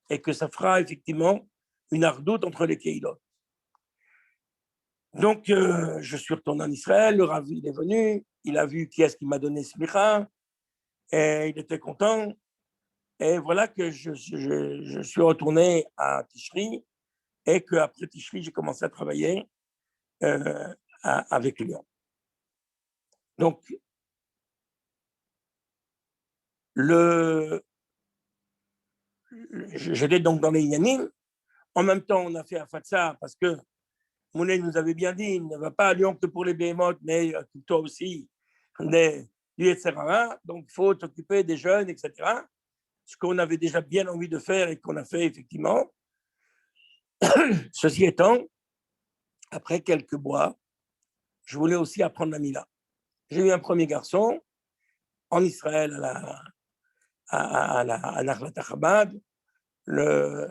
et que ça fera effectivement une ardoute entre les Keilot. Donc, je suis retourné en Israël, le rabbi il est venu, il a vu qui est-ce qui m'a donné smicha, et il était content. Et voilà que je suis retourné à Tishri, et qu'après Tishri, j'ai commencé à travailler avec Lyon. Donc, j'étais donc dans les Yanim. En même temps, on a fait à Fatsa parce que Moulay nous avait bien dit, ne va pas à Lyon que pour les béhémotes, mais toi aussi, du etc. Donc, il faut t'occuper des jeunes, etc. Ce qu'on avait déjà bien envie de faire et qu'on a fait effectivement. Ceci étant, après quelques mois, je voulais aussi apprendre la Mila. J'ai eu un premier garçon en Israël à Nachlat Chabad. Le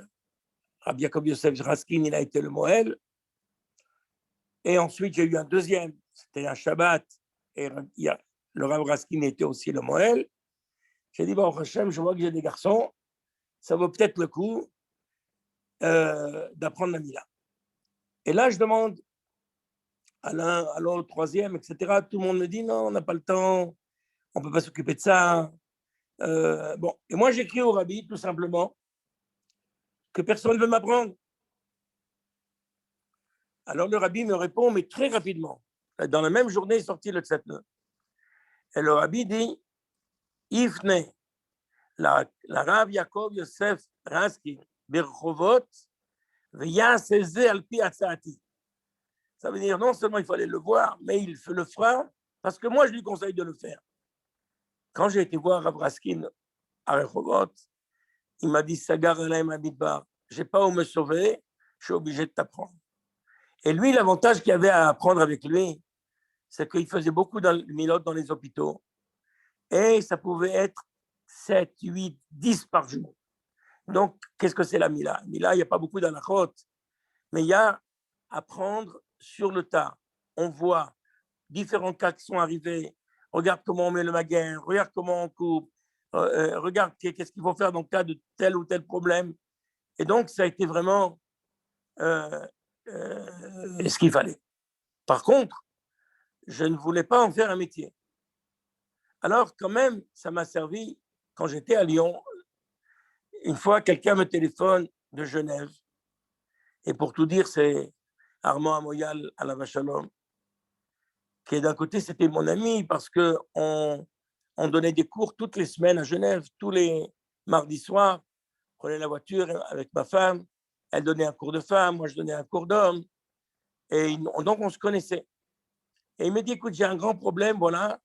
Rabbi Yaakov Yosef Raskin, il a été le Moël. Et ensuite, j'ai eu un deuxième, c'était un Shabbat, et le Rav Raskin était aussi le Moël. J'ai dit, bon, Hachem, je vois que j'ai des garçons, ça vaut peut-être le coup d'apprendre la Mila. Et là, je demande à l'un, à l'autre, troisième, etc. Tout le monde me dit, non, on n'a pas le temps, on ne peut pas s'occuper de ça. Bon, et moi, j'écris au Rabbi, tout simplement, que personne ne veut m'apprendre. Alors le Rabbi me répond, mais très rapidement. Dans la même journée, il est sorti le Tzatne. Et le Rabbi dit, Ifne, la Rav Yaakov Yosef Raskin, Berchovot, Veyaseze Alpi Atzaati. Ça veut dire, non seulement il fallait le voir, mais il le fera, parce que moi, je lui conseille de le faire. Quand j'ai été voir Rav Raskin à Rechovot, il m'a dit, Sagar Alaim Abidbar, je n'ai pas où me sauver, je suis obligé de t'apprendre. Et lui, l'avantage qu'il y avait à apprendre avec lui, c'est qu'il faisait beaucoup de milotes dans les hôpitaux. Et ça pouvait être 7, 8, 10 par jour. Donc, qu'est-ce que c'est la Mila? Mila, il n'y a pas beaucoup d'anachot, mais il y a à apprendre sur le tas. On voit différents cas qui sont arrivés. Regarde comment on met le magasin, regarde comment on coupe, regarde qu'est-ce qu'il faut faire dans le cas de tel ou tel problème. Et donc, ça a été vraiment ce qu'il fallait. Par contre, je ne voulais pas en faire un métier. Alors, quand même, ça m'a servi, quand j'étais à Lyon, une fois, quelqu'un me téléphone de Genève. Et pour tout dire, c'est Armand Amoyal à la Vachalom, qui d'un côté, c'était mon ami parce qu'on donnait des cours toutes les semaines à Genève, tous les mardis soirs. Je prenais la voiture avec ma femme, elle donnait un cours de femme, moi je donnais un cours d'homme. Et donc, on se connaissait. Et il me dit, écoute, j'ai un grand problème, voilà,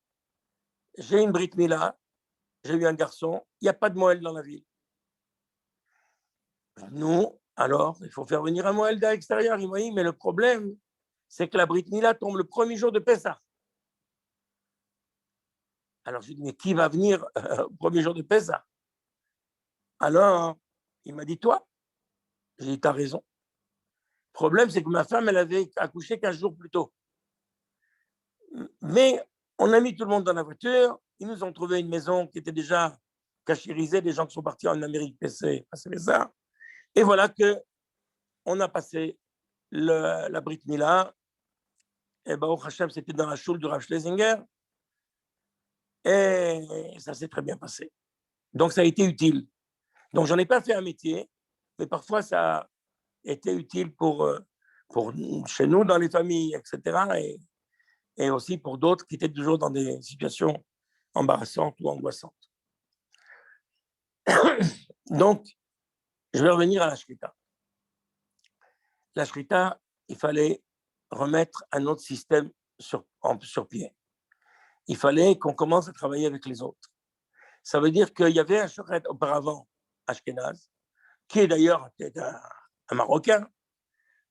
j'ai une Brit Mila, j'ai eu un garçon, il n'y a pas de Moël dans la ville. Nous, alors, il faut faire venir un Moël de l'extérieur. Il m'a dit, mais le problème, c'est que la Brit Mila tombe le premier jour de Pessah. Alors, je lui ai dit, mais qui va venir au premier jour de Pessah? Alors, il m'a dit, toi. J'ai dit, t'as raison. Le problème, c'est que ma femme, elle avait accouché 15 jours plus tôt. Mais on a mis tout le monde dans la voiture. Ils nous ont trouvé une maison qui était déjà cachérisée, des gens qui sont partis en Amérique passer ça. Et voilà qu'on a passé la Brit Mila. Et ben, au Hachem, c'était dans la choule du Rav Schlesinger. Et ça s'est très bien passé. Donc, ça a été utile. Donc, j'en ai pas fait un métier, mais parfois, ça a été utile pour chez nous, dans les familles, etc. Et aussi pour d'autres qui étaient toujours dans des situations embarrassantes ou angoissantes. Donc, je vais revenir à la Shrita. La Shrita, il fallait remettre un autre système sur pied. Il fallait qu'on commence à travailler avec les autres. Ça veut dire qu'il y avait un shochet auparavant, Ashkenaz, qui est d'ailleurs un Marocain,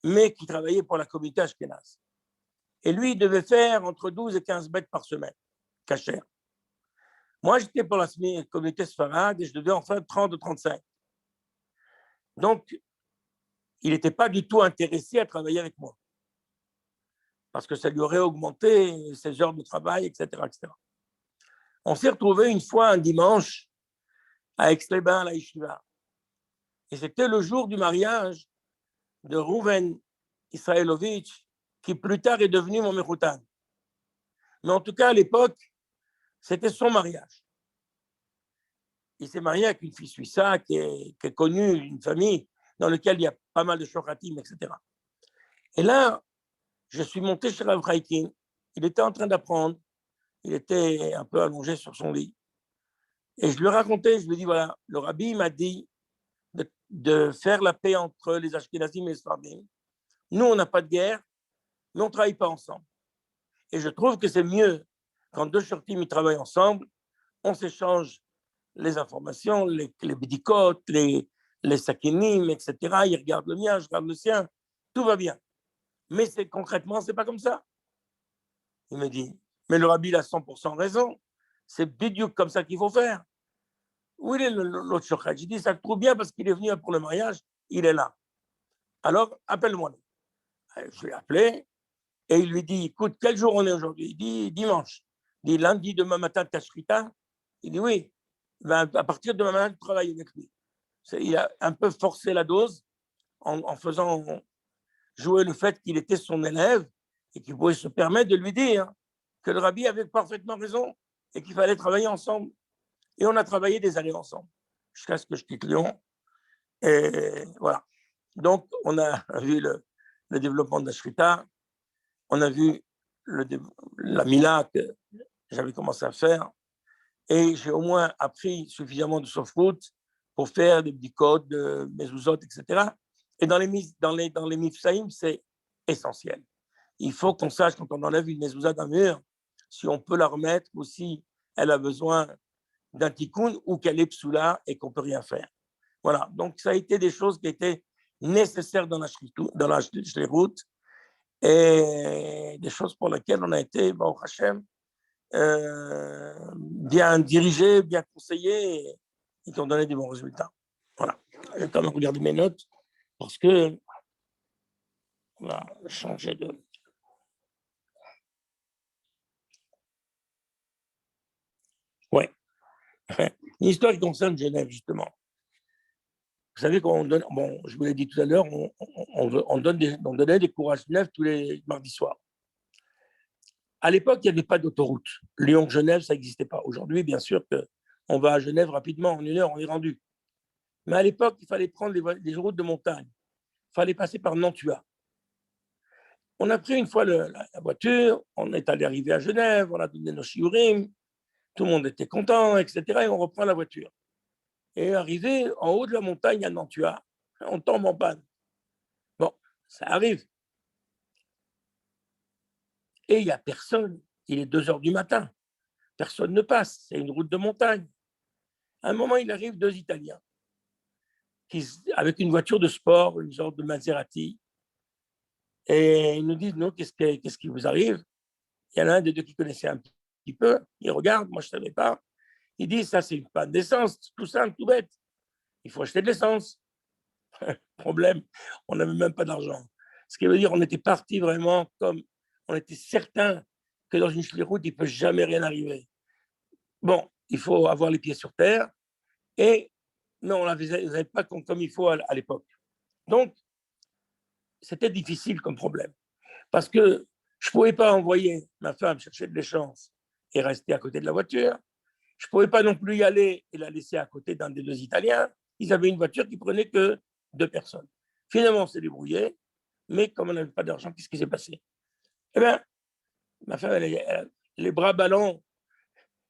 mais qui travaillait pour la communauté Ashkenaz. Et lui, il devait faire entre 12 et 15 bêtes par semaine, cachère. Moi, j'étais pour la communauté Sfarad et je devais en faire 30 ou 35. Donc, il n'était pas du tout intéressé à travailler avec moi, parce que ça lui aurait augmenté ses heures de travail, etc. etc. On s'est retrouvés une fois un dimanche à Aix-les-Bains, à la Yeshiva. Et c'était le jour du mariage de Rouven Israelovitch, qui plus tard est devenu mon Mechoutan. Mais en tout cas, à l'époque, c'était son mariage. Il s'est marié avec une fille suissa qui est connue, une famille dans laquelle il y a pas mal de shochatim, etc. Et là, je suis monté chez Rav Chaikin. Il était en train d'apprendre. Il était un peu allongé sur son lit. Et je lui ai raconté, je lui ai dit, voilà, le rabbi m'a dit de faire la paix entre les Ashkenazim et les Sfardim. Nous, on n'a pas de guerre, mais on ne travaille pas ensemble. Et je trouve que c'est mieux quand deux shortim ils travaillent ensemble, on s'échange les informations, les bidikot, les sakinim, etc. Ils regardent le mien, je regarde le sien, tout va bien. Mais concrètement, ce n'est pas comme ça. Il me dit, mais le rabbi il a 100% raison. C'est bidiouk comme ça qu'il faut faire. Où il est l'autre shochet? J'ai dit, ça te trouve bien parce qu'il est venu pour le mariage, il est là. Alors, appelle-moi. Je l'ai appelé et il lui dit, écoute, quel jour on est aujourd'hui? Il dit, dimanche. Il dit, lundi, demain matin, Tashrita. Il dit, oui. Ben, à partir de demain matin, je travaille avec lui. Il a un peu forcé la dose en faisant jouer le fait qu'il était son élève et qu'il pouvait se permettre de lui dire que le rabbi avait parfaitement raison et qu'il fallait travailler ensemble. Et on a travaillé des années ensemble, jusqu'à ce que je quitte Lyon. Et voilà. Donc, on a vu le développement de la Shrita, on a vu la Mila que j'avais commencé à faire, et j'ai au moins appris suffisamment de Sofrout pour faire des petits codes, de mezuzot, etc. Et dans les mifsaïm, c'est essentiel. Il faut qu'on sache, quand on enlève une mezouza d'un mur, si on peut la remettre ou si elle a besoin d'un tikkun ou qu'elle est psoula et qu'on ne peut rien faire. Voilà, donc ça a été des choses qui étaient nécessaires dans la shlichut et des choses pour lesquelles on a été, Baruch Hashem, bien dirigés, bien conseillés et qui ont donné des bons résultats. Voilà, je vais quand même regarder mes notes parce que on va changer de... Ouais. Une histoire qui concerne Genève, justement. Vous savez qu'on donne, bon, je vous l'ai dit tout à l'heure, on donnait des cours à Genève tous les mardis soirs. À l'époque, il n'y avait pas d'autoroute. Lyon-Genève, ça n'existait pas. Aujourd'hui, bien sûr qu'on va à Genève rapidement, en 1 heure, on est rendu. Mais à l'époque, il fallait prendre des routes de montagne. Il fallait passer par Nantua. On a pris une fois la voiture, on est allé arriver à Genève, on a donné nos shiurim, tout le monde était content, etc. Et on reprend la voiture. Et arrivé en haut de la montagne à Nantua, on tombe en panne. Bon, ça arrive. Et il n'y a personne. Il est 2 heures du matin. Personne ne passe. C'est une route de montagne. À un moment, il arrive 2 Italiens avec une voiture de sport, une sorte de Maserati. Et ils nous disent, non, qu'est-ce qui vous arrive? Il y en a un des deux qui connaissait un petit peu. Il regarde, moi je ne savais pas. Il dit, ça c'est une panne d'essence, tout simple, tout bête. Il faut acheter de l'essence. Problème, on n'avait même pas d'argent. Ce qui veut dire, on était parti vraiment comme, on était certain que dans une route, il ne peut jamais rien arriver. Bon, il faut avoir les pieds sur terre. Et non, on n'avait pas comme il faut à l'époque. Donc, c'était difficile comme problème. Parce que je ne pouvais pas envoyer ma femme chercher de l'essence et rester à côté de la voiture. Je ne pouvais pas non plus y aller et la laisser à côté d'un des 2 Italiens. Ils avaient une voiture qui prenait que 2 personnes. Finalement, on s'est débrouillé, mais comme on n'avait pas d'argent, qu'est-ce qui s'est passé? Eh bien, ma femme, elle, les bras ballants,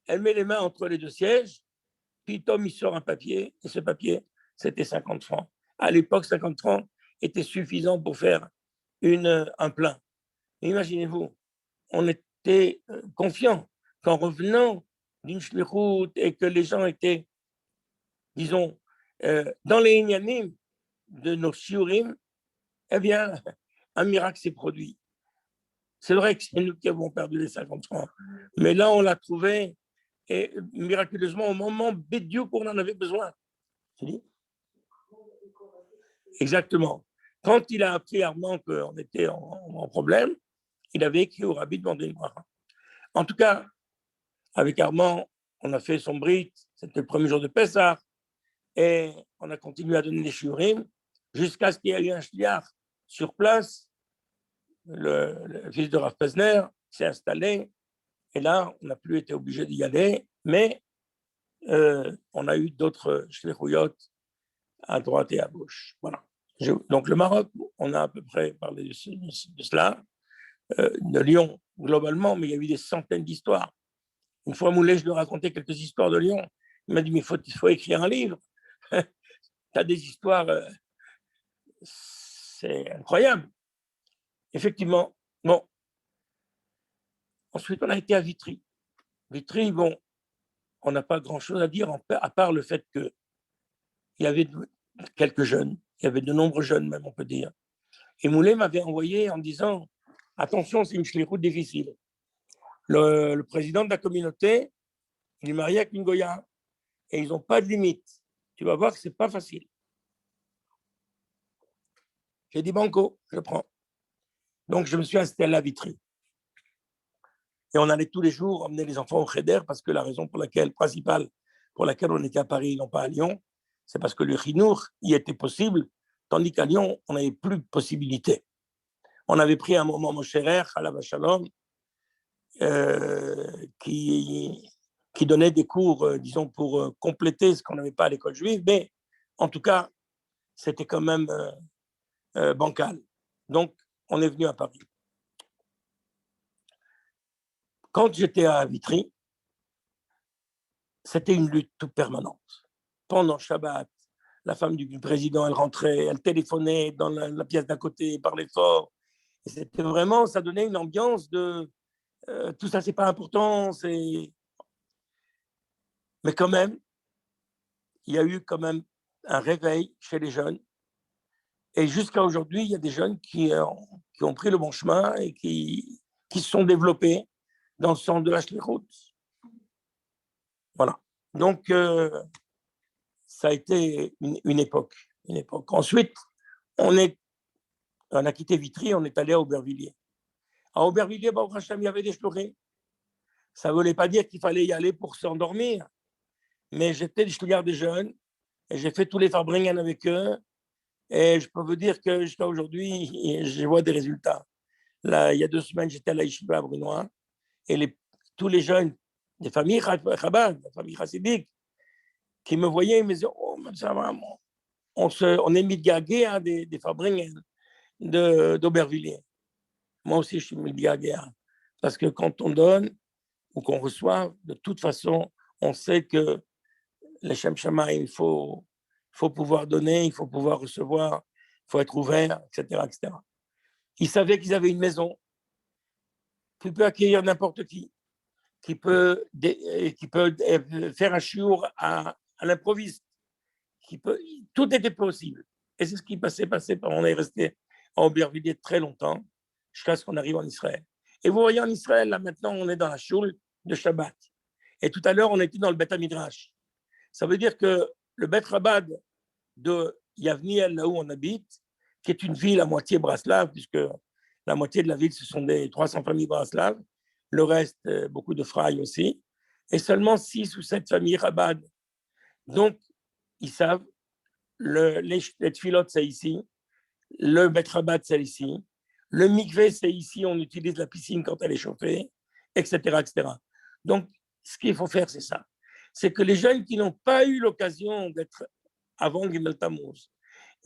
elle met les mains entre les 2 sièges, puis Tom, il sort un papier, et ce papier, c'était 50 francs. À l'époque, 50 francs était suffisant pour faire un plein. Imaginez-vous, on était confiants qu'en revenant d'une shlichut et que les gens étaient, disons, dans les inyanim de nos shiurim, eh bien, un miracle s'est produit. C'est vrai que c'est nous qui avons perdu les 50 francs, mais là, on l'a trouvé et miraculeusement au moment bédiou qu'on en avait besoin. Tu dis? Exactement. Quand il a appris Armand qu'on était en problème, il avait écrit au rabbi de demander une bracha. En tout cas, avec Armand, on a fait son brit, c'était le premier jour de Pessah, et on a continué à donner les shiurim jusqu'à ce qu'il y ait eu un shliach sur place, le fils de Rav Pesner s'est installé, et là, on n'a plus été obligé d'y aller, mais on a eu d'autres shlichuyot à droite et à gauche. Voilà. Donc le Maroc, on a à peu près parlé de cela, de Lyon globalement, mais il y a eu des centaines d'histoires. Une fois Moulet, je lui ai raconté quelques histoires de Lyon. Il m'a dit, mais il faut écrire un livre. Tu as des histoires, c'est incroyable. Effectivement, bon. Ensuite, on a été à Vitry. Vitry, bon, on n'a pas grand-chose à dire, à part le fait qu'il y avait quelques jeunes, il y avait de nombreux jeunes même, on peut dire. Et Moulet m'avait envoyé en disant, attention, c'est une shlichut difficile. Le président de la communauté, il est marié avec une Goya, et ils n'ont pas de limite. Tu vas voir que ce n'est pas facile. J'ai dit banco, je prends. Donc, je me suis installé à Vitry. Et on allait tous les jours emmener les enfants au Cheder, parce que la raison principale pour laquelle on était à Paris et non pas à Lyon, c'est parce que le Chinour y était possible, tandis qu'à Lyon, on n'avait plus de possibilité. On avait pris un moment Moshe Rer, Alav Shalom, qui donnait des cours, disons, pour compléter ce qu'on n'avait pas à l'école juive, mais en tout cas, c'était quand même bancal. Donc, on est venu à Paris. Quand j'étais à Vitry, c'était une lutte toute permanente. Pendant Shabbat, la femme du président, elle rentrait, elle téléphonait dans la pièce d'à côté, parlait fort. Et c'était vraiment, ça donnait une ambiance de tout ça, c'est pas important. Mais quand même, il y a eu quand même un réveil chez les jeunes. Et jusqu'à aujourd'hui, il y a des jeunes qui ont pris le bon chemin et qui se sont développés dans le sens de la shlichut. Voilà. Donc, ça a été une époque. Ensuite, on a quitté Vitry, on est allé à Aubervilliers. À Aubervilliers, il y avait des shluchim. Ça ne voulait pas dire qu'il fallait y aller pour s'endormir, mais j'étais le shliach des jeunes et j'ai fait tous les farbringen avec eux. Et je peux vous dire que jusqu'à aujourd'hui, je vois des résultats. Là, il y a 2 semaines, j'étais à la Yeshiva à Brunois et tous les jeunes des familles Chabad, des familles chassidiques, qui me voyaient, ils me disaient, oh, ça va, on est mis de gaguer hein, des farbringen d'Aubervilliers. Moi aussi, je suis mis de gaguer. Parce que quand on donne ou qu'on reçoit, de toute façon, on sait que les Shem Shamaïm, il faut pouvoir donner, il faut pouvoir recevoir, il faut être ouvert, etc., etc. Ils savaient qu'ils avaient une maison qui peut accueillir n'importe qui peut faire un chiour à l'improviste. Tout était possible. Et c'est ce qui s'est passé. On est resté à Aubervilliers très longtemps, jusqu'à ce qu'on arrive en Israël. Et vous voyez, en Israël, là maintenant, on est dans la choule de Shabbat. Et tout à l'heure, on était dans le Beth Midrash. Ça veut dire que le Beth Rabad de Yavniel, là où on habite, qui est une ville à moitié braslave, puisque la moitié de la ville, ce sont des 300 familles braslaves, le reste, beaucoup de frailles aussi, et seulement 6 ou 7 familles Rabad. Donc, ils savent, les tfilotes, c'est ici, le Beth Rabad, c'est ici, le mikvé, c'est ici, on utilise la piscine quand elle est chauffée, etc., etc. Donc, ce qu'il faut faire, c'est ça. C'est que les jeunes qui n'ont pas eu l'occasion d'être avant Gimel Tammuz,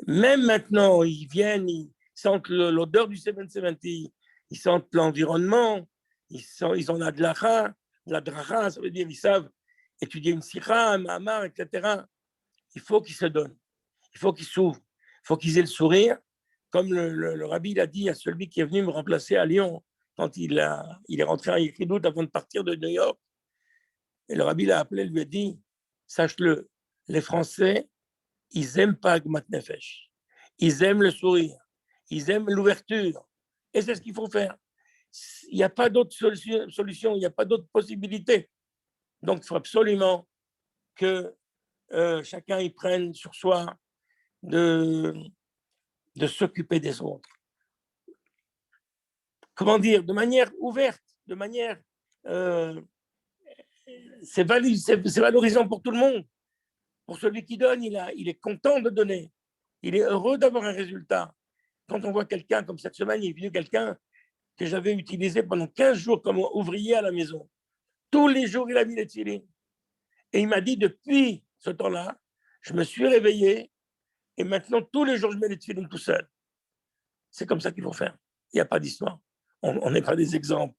même maintenant, ils viennent, ils sentent l'odeur du 770, ils sentent l'environnement, ils ont la dracha, ça veut dire ils savent étudier une sikha, un mahamar, etc. Il faut qu'ils se donnent, il faut qu'ils s'ouvrent, il faut qu'ils aient le sourire, comme le rabbi l'a dit à celui qui est venu me remplacer à Lyon quand il est rentré à Yichidout avant de partir de New York. Et le rabbi l'a appelé, lui a dit, sache-le, les Français, ils n'aiment pas Gmat Nefesh. Ils aiment le sourire. Ils aiment l'ouverture. Et c'est ce qu'il faut faire. Il n'y a pas d'autre solution, il n'y a pas d'autre possibilité. Donc, il faut absolument que chacun y prenne sur soi de s'occuper des autres. Comment dire? De manière ouverte, de manière c'est valorisant pour tout le monde. Pour celui qui donne, il est content de donner. Il est heureux d'avoir un résultat. Quand on voit quelqu'un, comme cette semaine, il est venu quelqu'un que j'avais utilisé pendant 15 jours comme ouvrier à la maison. Tous les jours, il a mis les tefilines. Et il m'a dit, depuis ce temps-là, je me suis réveillé et maintenant, tous les jours, je mets les tefilines tout seul. C'est comme ça qu'il faut faire. Il n'y a pas d'histoire. On n'est pas des exemples.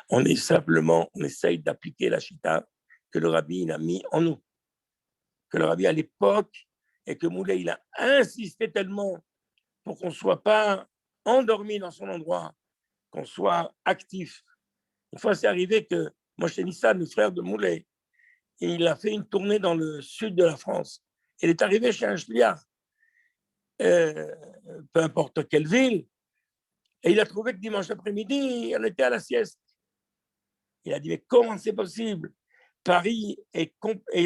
On essaye d'appliquer la chita que le rabbi il a mis en nous. Que le rabbi à l'époque, et que Moulay il a insisté tellement pour qu'on ne soit pas endormi dans son endroit, qu'on soit actif. Une fois, c'est arrivé que Moshe Nissan, le frère de Moulay, il a fait une tournée dans le sud de la France. Il est arrivé chez un shliach, peu importe quelle ville, et il a trouvé que dimanche après-midi, on était à la sieste. Il a dit, mais comment c'est possible? Paris est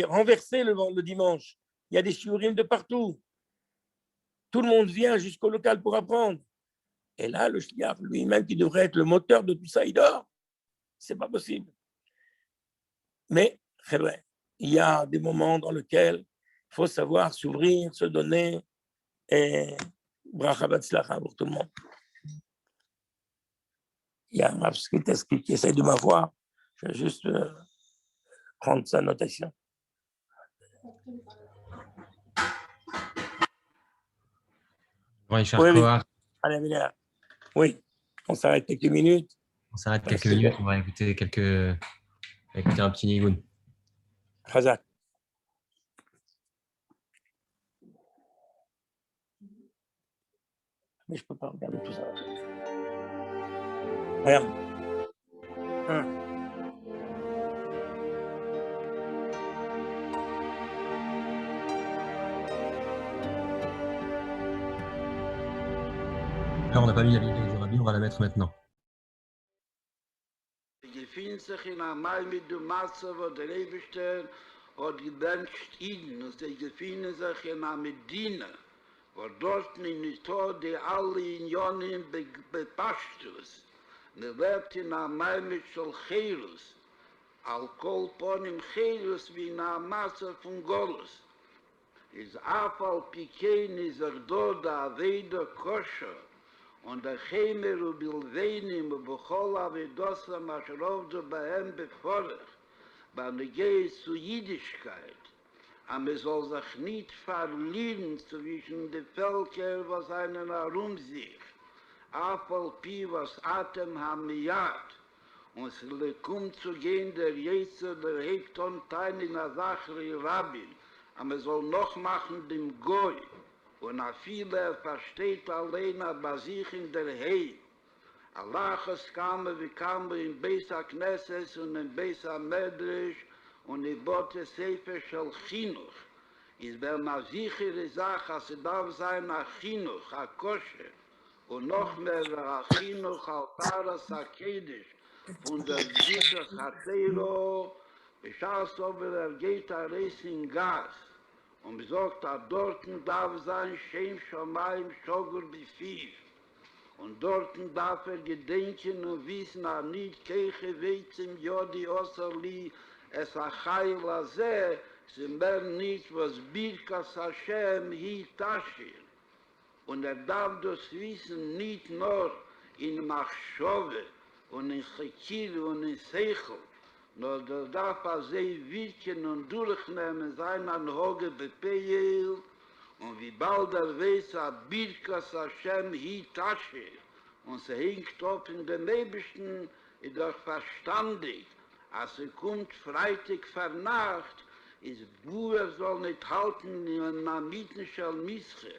renversé le dimanche. Il y a des shiurim de partout. Tout le monde vient jusqu'au local pour apprendre. Et là, le shliach lui-même, qui devrait être le moteur de tout ça, il dort. C'est pas possible. Mais, c'est vrai, il y a des moments dans lesquels il faut savoir s'ouvrir, se donner, et bracha batzlacha pour tout le monde. Il y a un Rav qui essaie de m'avoir. Je vais juste prendre sa notation. Oui, cher Oui. Kohar, Allez, oui, on s'arrête quelques minutes. on s'arrête quelques minutes, on va écouter un petit nigoun. Chazak. Mais je ne peux pas regarder tout ça. Regarde. Là, on n'a pas mis la vidéo du rabbi, on va la mettre maintenant. Gefühlt sich in einmal mit dem Masse, wo der Eberstein hat gedacht ihn, und sie gefühlen sich in einer Medina, wo dort in die Tode alle Unionen bepasst ist. Man lebt in einmal mit Scholcherus, Alkoholponim Cherus wie in einer Masse von Golus. Is Afal Pikein is dort der Weder Koscher, und der Chemer und Bilvenim und Bechol Avedosa Maschrovdo Bahem beforech, bei Negei zu Jüdischkeit. Aber es soll sich nicht verlieren zwischen den Völkern, was einen herumsieht. Afal Pi, was Atem Hamiyat. Und es kommt zu gehen, der Jesu, der Hekton Teil in der Sachri Rabbin. Aber es soll noch machen dem Goy. Und a viele versteht allein bei sich in der Hei. Allahs kamen wie kamen in Beisa Knesses und in Beisa Medrisch und in Bote Sefer Shel Chinuch. Ist bei einer sichere Sache, dass es darf sein a Chinuch, a Kosher. Und noch mehr a Chinuch, Altaras, a Kedisch. Und der Sichers Hatero, beschaß aber geht a Reis in Gas. Und besorgt, dass dort darf sein Shem Shomayim Shogur Bifiv. Und dort darf gedenken und wissen, dass nicht Keiche Weizim Yodi Osserli es Achai Lazeh, sie mehr nicht, was Birkas Hashem hi Tashir. Und darf das wissen nicht nur in Machshove und in Chekir und in Seichel, nur der darf wirken und durchnehmen sein an Hoge Bepeil, und wie bald weiß, Birkas Hashem hi Tasche, und sie hängt auf in den Nebischen, ist doch verstandig, als kommt Freitag vor Nacht, ist Buhr soll nicht halten in einer Mietenschel Mische,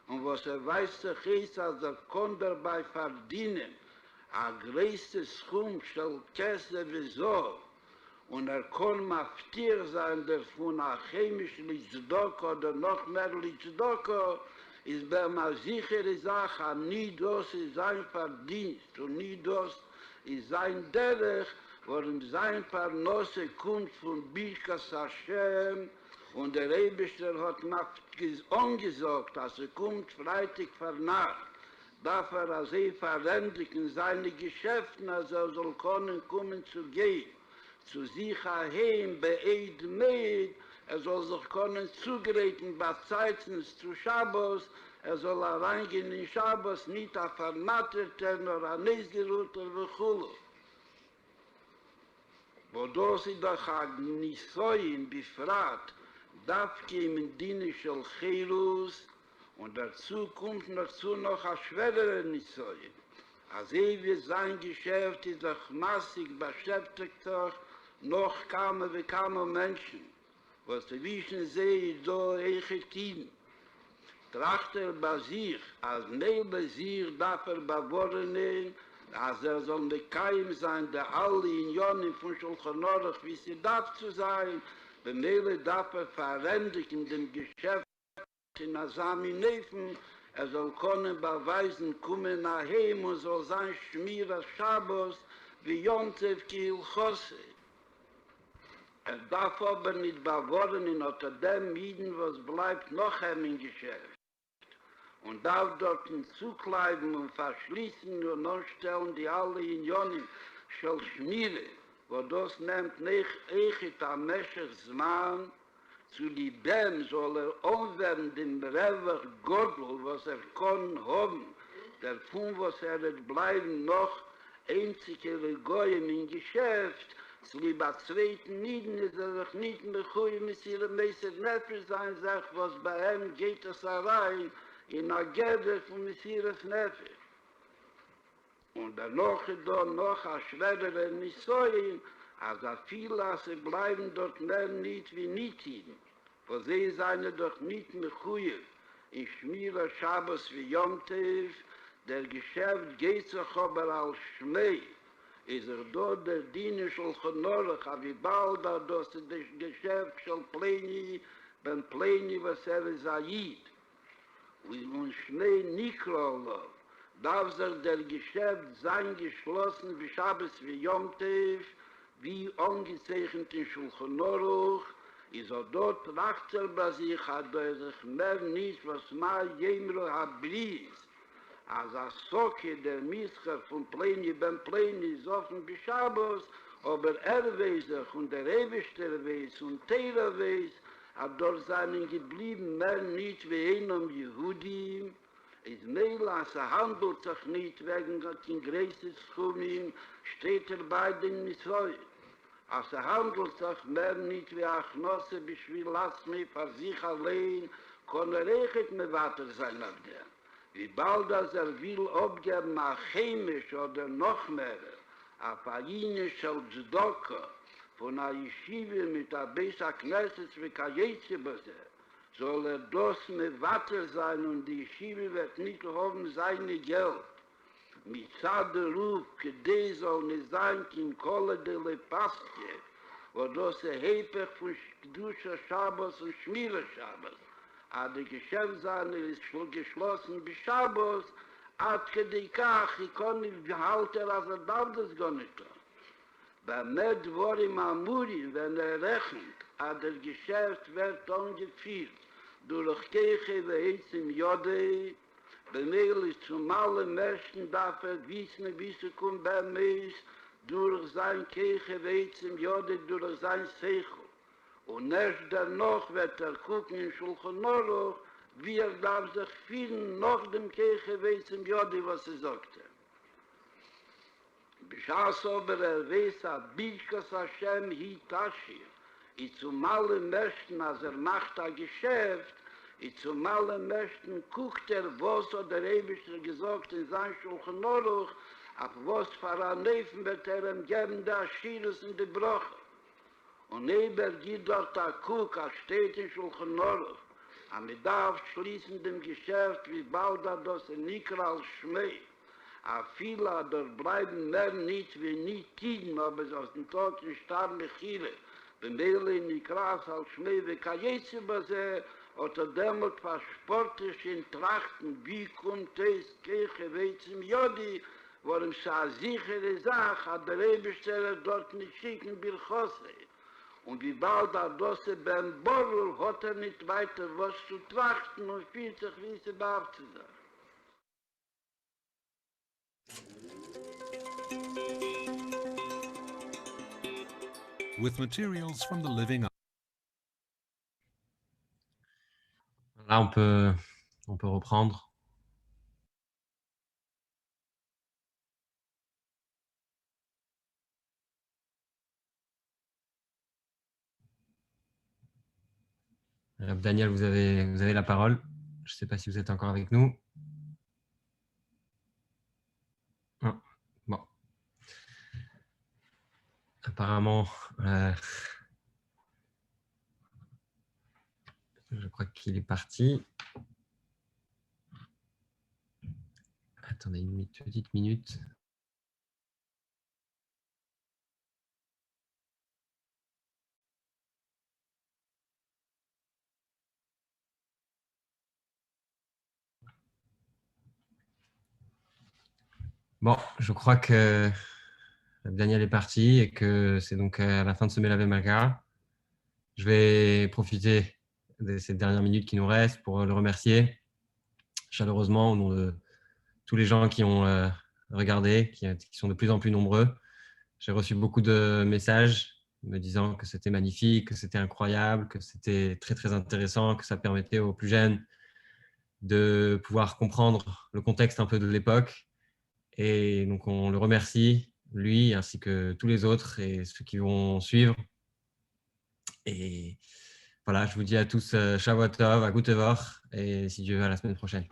und was weiß sich ist, als kann dabei verdienen, a größtes Schum, Schel Kesse wie so, und kann maftir sein, der von a chemisch Litzdoko oder noch mehr Litzdoko, ist bei einer sichere Sache, nie das ist sein Verdienst und nie das ist sein Derech, worin sein Parnose kommt von Birkas Hashem, und der Rebischter hat angesagt, dass kommt Freitag vor Nacht, darf als veränderlich in seine Geschäften, als soll kommen zu gehen. zu sich heim bei Eid Meid, soll sich können zugeräten bei Zeiten zu Schabbos, soll reingehen in Schabbos, nicht auf vermatterter, nur ein Nesgerutter Vechulu. Wo das ist doch ein Nisoyen befragt, darf im Diene von Cherus, und dazu kommt dazu noch ein schwererer Nisoyen. Als wie sein Geschäft ist doch massig beschäftigt, noch kamen wie kamen Menschen, was die Wischen sehen, so Echetin. Trachter bei sich, als neben sich darf bewohnen, als soll mit keinem sein, der alle Unionen von Schulchan Aruch, wie sie darf zu sein, wenn darf verändert in dem Geschäft in Asami Neffen, soll können beweisen, kommen nach Heim und soll sein Schmierer Schabbos, wie Jontef Kil Chose. Darf aber nicht bewohnen unter dem Mieden, was bleibt noch im Geschäft. Und darf dort zukleiden und verschließen und anstellen die alle Unionen schon schmieren, wo das nimmt nicht echt am Meschechsmann, zu lieben soll umwerden dem Rever Gottel, was kann haben, davon, was wird bleiben noch einzige Goyim im Geschäft, zu lieber zweiten Nieden ist sich nicht mehr gut mit ihrem Meister Nefesh sein, sagt, was bei ihm geht es rein, in der Gerde von Messias Nefesh. Und danach ist da noch ein schwererer Nisoyen, als viele, sie bleiben dort mehr nicht wie Nitiden, wo sie seien doch nicht mehr gut. In Schmierer Schabbos wie Yom Tov, der Geschäft geht sich aber als Schmei, ist dort der Diener Schulchan Aruch, aber wie bald das Geschäft schon Pleni, beim Pleni, was ist Ayid. Und Schmei Nikrolov, darf sich der Geschäft sein geschlossen wie Schabbos wie Yom Tov, wie angezeichnet in Schulchan Aruch, ist dort Trachter bei sich, hat sich mehr nicht, was mal jemro hat blies. Als Soke der Mischer von Pleni beim Pleni ist offen bis Schabbos, aber weiß sich und der Ewigster weiß und Teira weiß, hat dort seinen geblieben mehr nicht wie einem Jehudim, ist mehr als handelt sich nicht wegen den Gräses Schumim, steht bei den Nisoyen. Als handelt sich mehr nicht wie Achnosse, bis wir lassen mich für sich allein, kann echt mehr weiter sein auf der. Wie bald will abgeben, chemisch oder noch mehr, auf Ayinisch als Zdokka, von der Yeshiva mit der Besa Knesset wie Kajetze-Bose, soll das mehr weiter sein und die Yeshiva wird nicht haben seine Geld. Mit Zade Ruf, Kedei soll nicht sein, in Kohle de Lepastje, wo das Hepech von Kedusha Shabbos und Schmierer Shabbos. Aber die Geschäftssache ist geschlossen bis Shabbos, ad Kedei Kach, ich kann nicht behalten, als darf das gar nicht tun. Bei Med Vorim Amuri, wenn rechnet, ad das Geschäft wird angeführt, durch Keche Vehetzim Yodei, Bemeil zum allen Menschen darf wissen, wie sie kommt bei mir, durch sein Kirche weiß im Jode, durch sein Seichel. Und erst danach wird gucken in Schulchan Aruch, wie darf sich finden, nach dem Kirche weiß im Jode, was sagte. Beschaß aber weiß, Bilkas Hashem hi Tashir, zum allen Menschen, als macht ein Geschäft, zum allen Menschen guckt was hat der Ewigste gesagt in sein Schulchan Aruch, auf was für ein Neffen wird ihm geben, der Schieres in die Brache. Und neben geht dort der Kuk, steht in Schulchan Aruch, am darf schließen dem Geschäft, wie bald das Nikra als Schmei. A viele dort bleiben mehr nicht wie nicht Tiden, aber aus dem Tod in Starne Chile, wenn Meile in Nikras als Schmei wie Kajetze-Base, oder demut versportisch in Trachten, wie kommt es, Kirche weiß im Jodi, worum es eine sichere Sache, hat der Rebesteller dort nicht schicken, Birchosse. Und wie bald das beim Borrel hat nicht weiter was zu trachten und fühlt sich, wie sie darf zu sein. with materials from the living. Là, on peut reprendre. Daniel, vous avez la parole. Je ne sais pas si vous êtes encore avec nous. Non. Bon. Apparemment, je crois qu'il est parti. Attendez une petite minute. Bon, je crois que Daniel est parti et que c'est donc à la fin de ce Melave Malka. Je vais profiter de ces dernières minutes qui nous restent pour le remercier chaleureusement au nom de tous les gens qui ont regardé, qui sont de plus en plus nombreux. J'ai reçu beaucoup de messages me disant que c'était magnifique, que c'était incroyable, que c'était très très intéressant, que ça permettait aux plus jeunes de pouvoir comprendre le contexte un peu de l'époque. Et donc on le remercie, lui ainsi que tous les autres et ceux qui vont suivre. Et voilà, je vous dis à tous Shavuot Tov, à Gute Woche, et si Dieu veut, à la semaine prochaine.